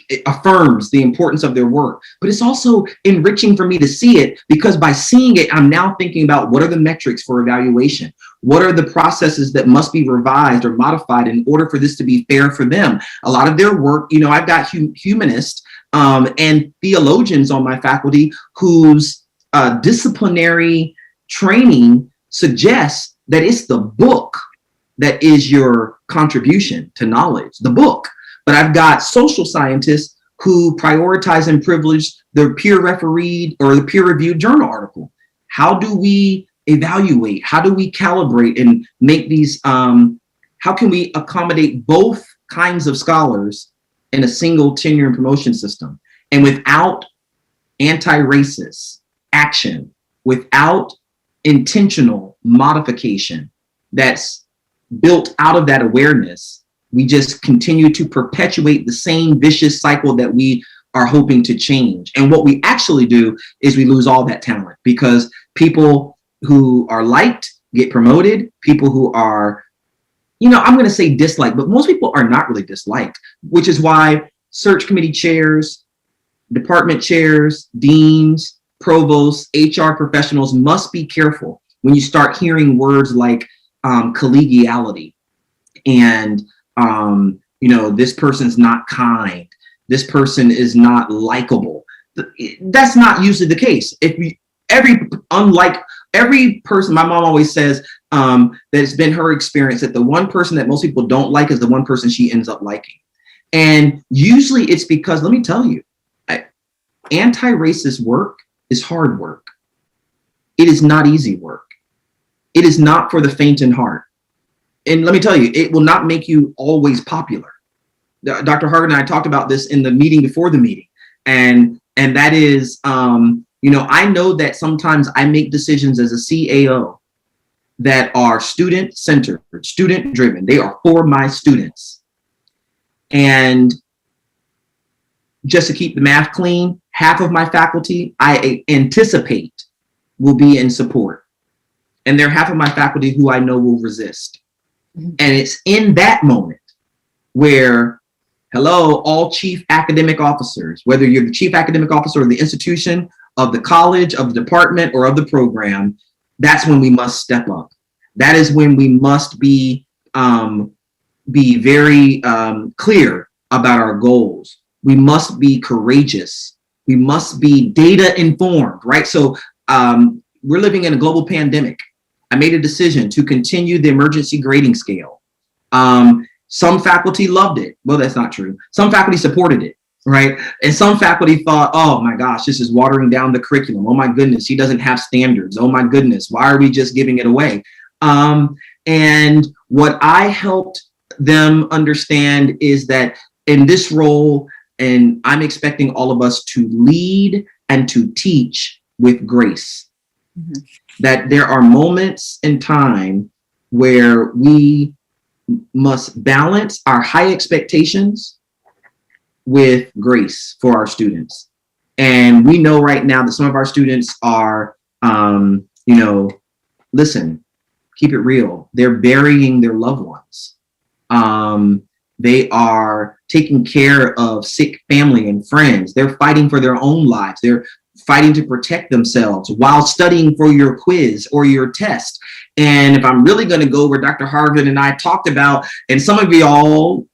It affirms the importance of their work, but it's also enriching for me to see it, because by seeing it, I'm now thinking about what are the metrics for evaluation? What are the processes that must be revised or modified in order for this to be fair for them? A lot of their work, I've got humanists and theologians on my faculty whose disciplinary training suggests that it's the book that is your contribution to knowledge, the book. But I've got social scientists who prioritize and privilege the peer refereed or the peer reviewed journal article. How do we evaluate? How do we calibrate and make these, how can we accommodate both kinds of scholars in a single tenure and promotion system? And without anti-racist action, without intentional modification that's built out of that awareness, we just continue to perpetuate the same vicious cycle that we are hoping to change. And what we actually do is we lose all that talent, because people who are liked get promoted. People who are, I'm going to say disliked, but most people are not really disliked, which is why search committee chairs, department chairs, deans, provosts, HR professionals must be careful when you start hearing words like collegiality and this person's not kind, this person is not likable. That's not usually the case. Every person, my mom always says that it's been her experience that the one person that most people don't like is the one person she ends up liking. And usually it's because, let me tell you, anti-racist work is hard work. It is not easy work. It is not for the faint in heart. And let me tell you, it will not make you always popular. Dr. Harven and I talked about this in the meeting before the meeting. And that is, I know that sometimes I make decisions as a CAO that are student-centered, student-driven. They are for my students. And just to keep the math clean, half of my faculty, I anticipate, will be in support. And there are half of my faculty who I know will resist. And it's in that moment where, hello, all chief academic officers, whether you're the chief academic officer of the institution, of the college, of the department, or of the program, that's when we must step up. That is when we must be very clear about our goals. We must be courageous. We must be data informed, right? So we're living in a global pandemic. I made a decision to continue the emergency grading scale. Some faculty loved it. Well, that's not true. Some faculty supported it, right? And some faculty thought, oh my gosh, this is watering down the curriculum. Oh my goodness, he doesn't have standards. Oh my goodness, why are we just giving it away? And what I helped them understand is that in this role, and I'm expecting all of us to lead and to teach with grace. Mm-hmm. That there are moments in time where we must balance our high expectations with grace for our students. And we know right now that some of our students are, listen, keep it real. They're burying their loved ones. They are taking care of sick family and friends. They're fighting for their own lives. They're fighting to protect themselves while studying for your quiz or your test. And if I'm really going to go where Dr. Harven and I talked about, and some of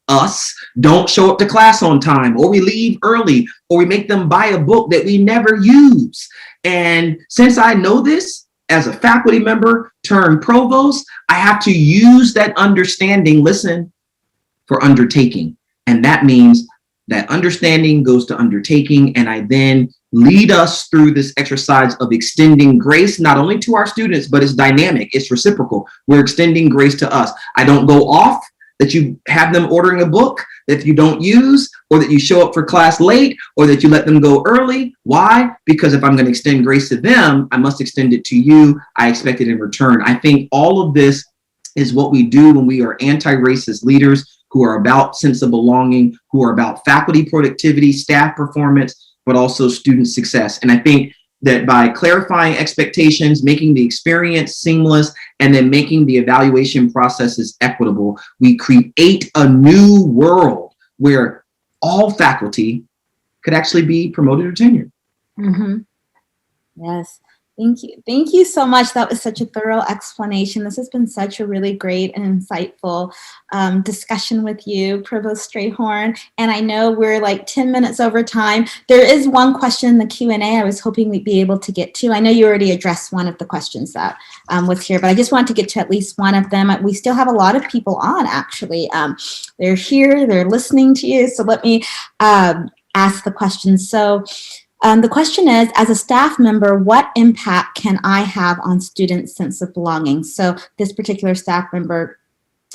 us don't show up to class on time, or we leave early, or we make them buy a book that we never use. And since I know this as a faculty member turned provost, I have to use that understanding, listen, for undertaking. And that means that understanding goes to undertaking. And I then lead us through this exercise of extending grace, not only to our students, but it's dynamic, it's reciprocal. We're extending grace to us. I don't go off that you have them ordering a book that you don't use, or that you show up for class late, or that you let them go early. Why? Because if I'm going to extend grace to them, I must extend it to you. I expect it in return. I think all of this is what we do when we are anti-racist leaders who are about sense of belonging, who are about faculty productivity, staff performance, but also student success. And I think that by clarifying expectations, making the experience seamless, and then making the evaluation processes equitable, we create a new world where all faculty could actually be promoted or tenured. Mm-hmm. Yes. Thank you. Thank you so much. That was such a thorough explanation. This has been such a really great and insightful discussion with you, Provost Strayhorn. And I know we're like 10 minutes over time. There is one question in the Q&A I was hoping we'd be able to get to. I know you already addressed one of the questions that was here, but I just wanted to get to at least one of them. We still have a lot of people on, actually. They're here, they're listening to you. So let me ask the question. So the question is, as a staff member, what impact can I have on students' sense of belonging? So this particular staff member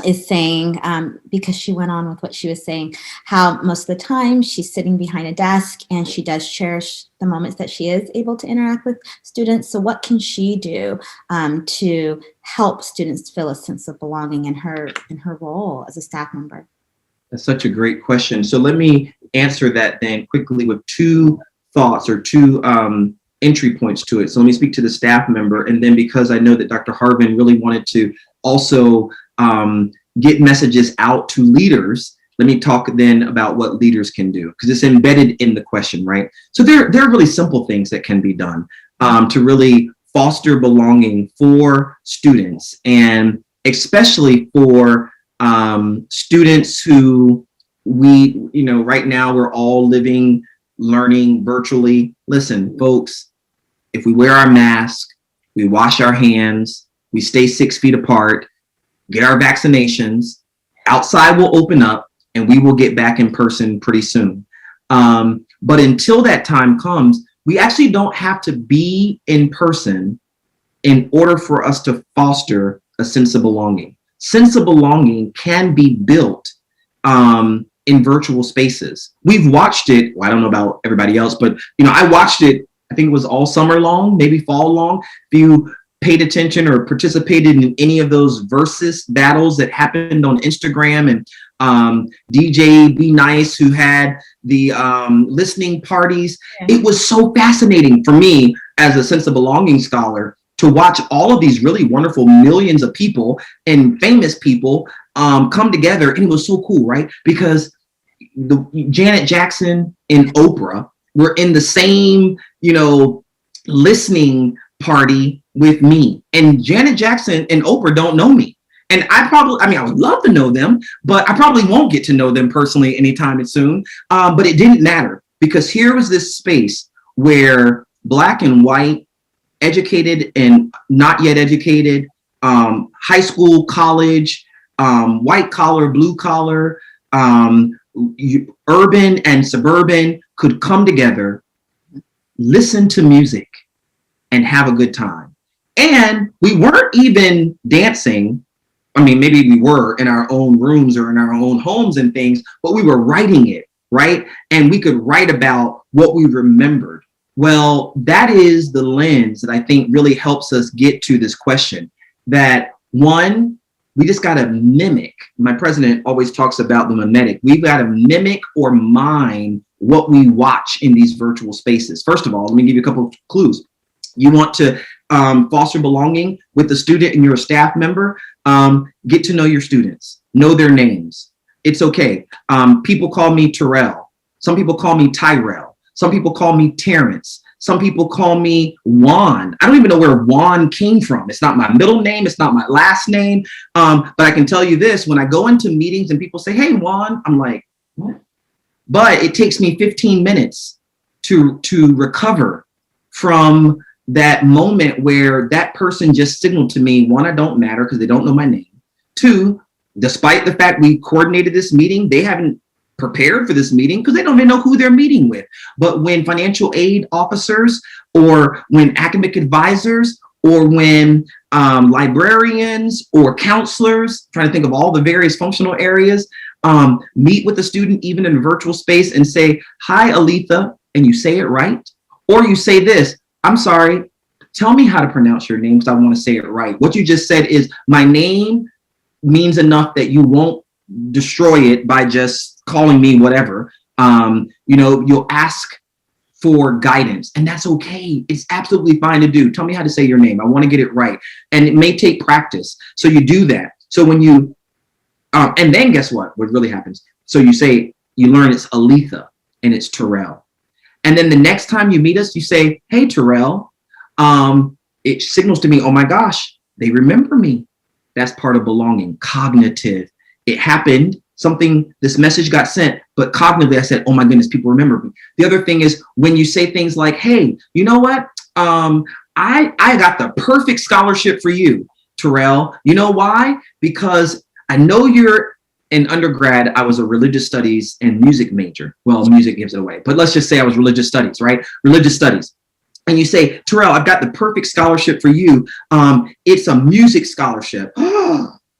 is saying, because she went on with what she was saying, how most of the time she's sitting behind a desk and she does cherish the moments that she is able to interact with students. So what can she do to help students feel a sense of belonging in her role as a staff member? That's such a great question. So let me answer that then quickly with two thoughts or two entry points to it. So let me speak to the staff member, and then because I know that Dr. Harven really wanted to also get messages out to leaders, let me talk then about what leaders can do, because it's embedded in the question, right? So there are really simple things that can be done to really foster belonging for students, and especially for students who right now we're all learning virtually. Listen, folks, if we wear our mask, we wash our hands, we stay 6 feet apart, get our vaccinations, outside will open up and we will get back in person pretty soon. But until that time comes, we actually don't have to be in person in order for us to foster a sense of belonging. Sense of belonging can be built in virtual spaces. We've watched it. Well, I don't know about everybody else, but I watched it. I think it was all summer long, maybe fall long. If you paid attention or participated in any of those versus battles that happened on Instagram, and DJ Be Nice, who had the listening parties, it was so fascinating for me as a sense of belonging scholar to watch all of these really wonderful millions of people and famous people come together. And it was so cool, right? Because Janet Jackson and Oprah were in the same, listening party with me. And Janet Jackson and Oprah don't know me. And I would love to know them, but I probably won't get to know them personally anytime soon. But it didn't matter because here was this space where Black and white, educated and not yet educated, high school, college, white collar, blue collar, urban and suburban could come together, listen to music, and have a good time. And we weren't even dancing. I mean, maybe we were in our own rooms or in our own homes and things, but we were writing it, right? And we could write about what we remembered. Well, that is the lens that I think really helps us get to this question that one, we just got to mimic. My president always talks about the mimetic. We've got to mimic or mime what we watch in these virtual spaces. First of all, let me give you a couple of clues. You want to foster belonging with the student and you're a staff member, get to know your students, know their names. It's okay. People call me Terrell. Some people call me Tyrell. Some people call me Terrence. Some people call me Juan. I don't even know where Juan came from. It's not my middle name. It's not my last name. But I can tell you this, when I go into meetings and people say, hey, Juan, I'm like, what? But it takes me 15 minutes to recover from that moment where that person just signaled to me, one, I don't matter because they don't know my name. Two, despite the fact we coordinated this meeting, they haven't prepared for this meeting because they don't even know who they're meeting with. But when financial aid officers or when academic advisors or when librarians or counselors, trying to think of all the various functional areas, meet with a student, even in a virtual space and say, hi, Aletha, and you say it right. Or you say this, I'm sorry, tell me how to pronounce your name because I want to say it right. What you just said is my name means enough that you won't destroy it by just calling me whatever. You'll ask for guidance and that's okay. It's absolutely fine to do. Tell me how to say your name. I want to get it right. And it may take practice. So you do that. So when you, and then guess what really happens? So you learn it's Aletha and it's Terrell. And then the next time you meet us, you say, hey, Terrell, it signals to me, oh my gosh, they remember me. That's part of belonging, cognitive. It happened, this message got sent, but cognitively I said, oh my goodness, people remember me. The other thing is when you say things like, hey, you know what? I got the perfect scholarship for you, Terrell. You know why? Because I know you're in undergrad, I was a religious studies and music major. Well, music gives it away, but let's just say I was religious studies, right? Religious studies. And you say, Terrell, I've got the perfect scholarship for you. It's a music scholarship.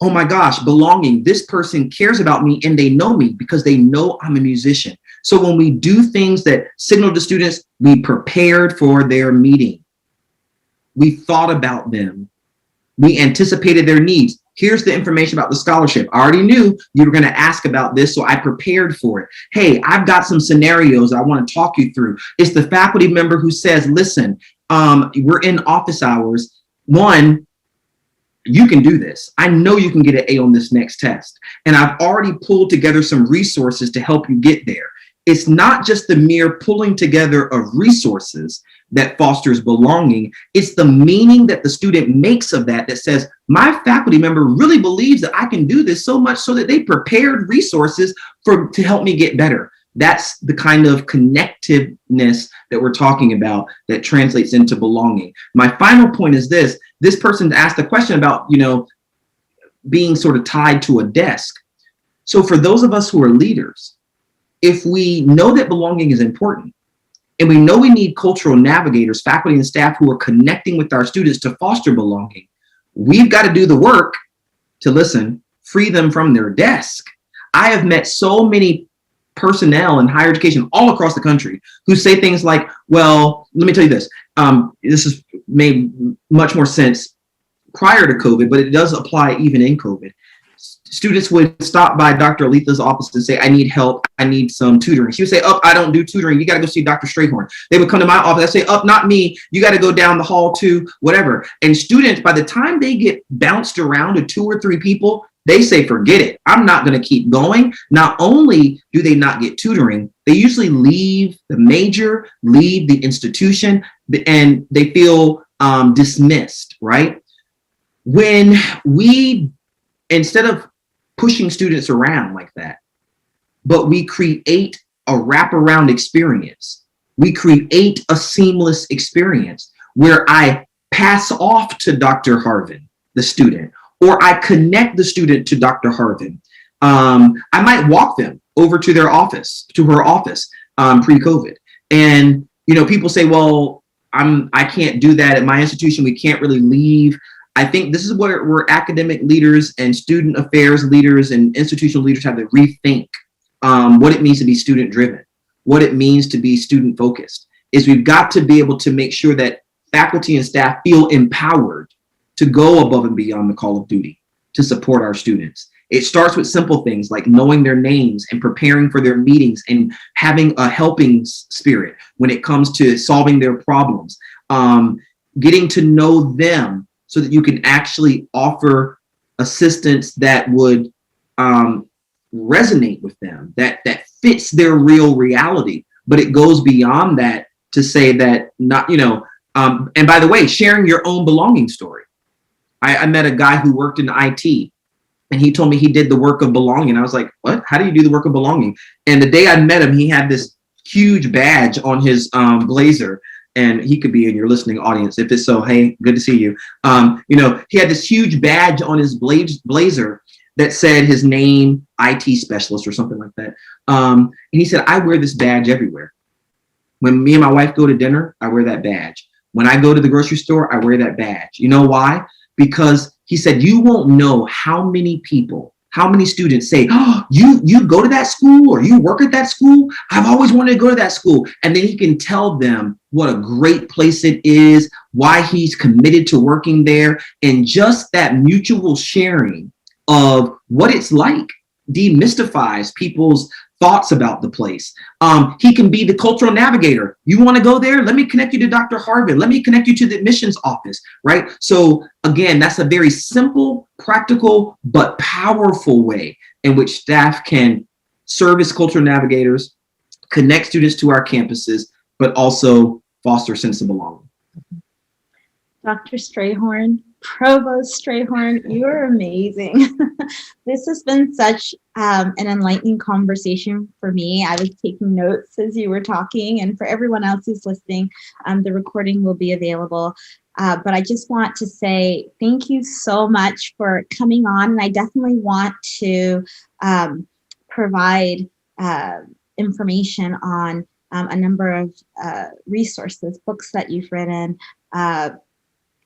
Oh my gosh, belonging. This person cares about me and they know me because they know I'm a musician. So when we do things that signal to students, we prepared for their meeting. We thought about them. We anticipated their needs. Here's the information about the scholarship. I already knew you were going to ask about this, so I prepared for it. Hey, I've got some scenarios I want to talk you through. It's the faculty member who says, listen, we're in office hours. One, you can do this. I know you can get an A on this next test. And I've already pulled together some resources to help you get there. It's not just the mere pulling together of resources that fosters belonging. It's the meaning that the student makes of that says, my faculty member really believes that I can do this so much so that they prepared resources to help me get better. That's the kind of connectiveness that we're talking about that translates into belonging. My final point is this person asked a question about, being sort of tied to a desk. So for those of us who are leaders, if we know that belonging is important, and we know we need cultural navigators, faculty and staff who are connecting with our students to foster belonging, we've got to do the work to free them from their desk. I have met so many personnel in higher education all across the country who say things like, well, let me tell you this. This has made much more sense prior to COVID, but it does apply even in COVID. Students would stop by Dr. Aletha's office and say, I need help. I need some tutoring. She would say, oh, I don't do tutoring. You got to go see Dr. Strayhorn. They would come to my office. I'd say, oh, not me. You got to go down the hall to whatever. And students, by the time they get bounced around to 2 or 3 people, they say, forget it. I'm not going to keep going. Not only do they not get tutoring, they usually leave the major, leave the institution, and they feel dismissed, right? When we instead of pushing students around like that, but we create a wraparound experience. We create a seamless experience where I pass off to Dr. Harven, the student, or I connect the student to Dr. Harven. I might walk them over to their office, to her office, pre-COVID. And, people say, well, I can't do that at my institution. We can't really leave. I think this is where academic leaders and student affairs leaders and institutional leaders have to rethink what it means to be student driven, what it means to be student focused. Is we've got to be able to make sure that faculty and staff feel empowered to go above and beyond the call of duty to support our students. It starts with simple things like knowing their names and preparing for their meetings and having a helping spirit when it comes to solving their problems, getting to know them so that you can actually offer assistance that would resonate with them, that fits their real reality. But it goes beyond that to say that not, and by the way, sharing your own belonging story. I met a guy who worked in IT and he told me he did the work of belonging. I was like, what? How do you do the work of belonging? And the day I met him, he had this huge badge on his blazer. And he could be in your listening audience. If it's so, hey, good to see you. He had this huge badge on his blazer that said his name, IT specialist or something like that. And he said, I wear this badge everywhere. When me and my wife go to dinner, I wear that badge. When I go to the grocery store, I wear that badge. You know why? Because he said, you won't know how many people, how many students say, oh, you go to that school or you work at that school? I've always wanted to go to that school. And then he can tell them what a great place it is, why he's committed to working there. And just that mutual sharing of what it's like demystifies people's thoughts about the place. He can be the cultural navigator. You want to go there? Let me connect you to Dr. Harven. Let me connect you to the admissions office, right? So again, that's a very simple, practical, but powerful way in which staff can serve as cultural navigators, connect students to our campuses, but also foster a sense of belonging. Dr. Strayhorn, Provost Strayhorn, you're amazing. This has been such an enlightening conversation for me. I was taking notes as you were talking, and for everyone else who's listening, the recording will be available. But I just want to say thank you so much for coming on, and I definitely want to provide information on a number of resources, books that you've written,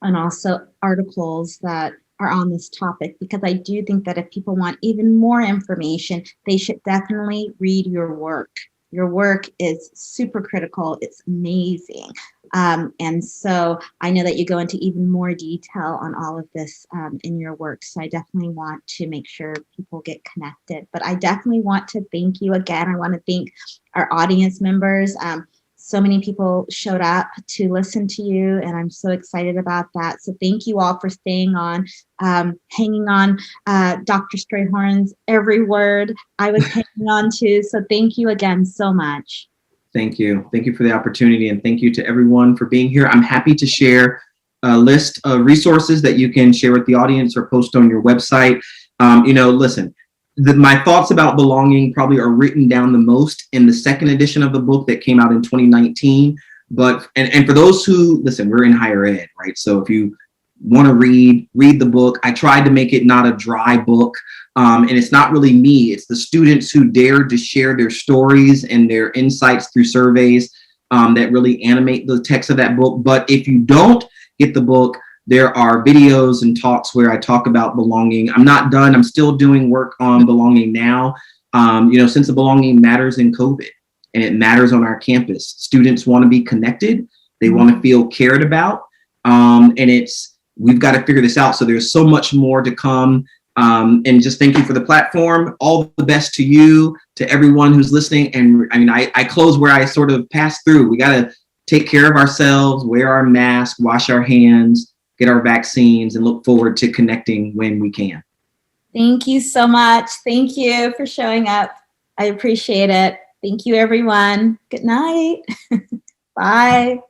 and also articles that are on this topic, because I do think that if people want even more information, they should definitely read your work. Your work is super critical. It's amazing. And so I know that you go into even more detail on all of this in your work. So I definitely want to make sure people get connected. But I definitely want to thank you again. I want to thank our audience members. So many people showed up to listen to you, and I'm so excited about that. So thank you all for staying on, hanging on Dr. Strayhorn's every word I was hanging on to. So thank you again so much. Thank you. Thank you for the opportunity, and thank you to everyone for being here. I'm happy to share a list of resources that you can share with the audience or post on your website. Listen, my thoughts about belonging probably are written down the most in the second edition of the book that came out in 2019. But for those who listen, we're in higher ed, right? So if you want to read the book. I tried to make it not a dry book. And it's not really me. It's the students who dared to share their stories and their insights through surveys that really animate the text of that book. But if you don't get the book, there are videos and talks where I talk about belonging. I'm not done. I'm still doing work on belonging now. Since the belonging matters in COVID and it matters on our campus. Students want to be connected. They want to feel cared about. We've got to figure this out. So there's so much more to come. And just thank you for the platform. All the best to you, to everyone who's listening. And I close where I sort of pass through. We got to take care of ourselves, wear our mask, wash our hands, get our vaccines, and look forward to connecting when we can. Thank you so much. Thank you for showing up. I appreciate it. Thank you, everyone. Good night. Bye.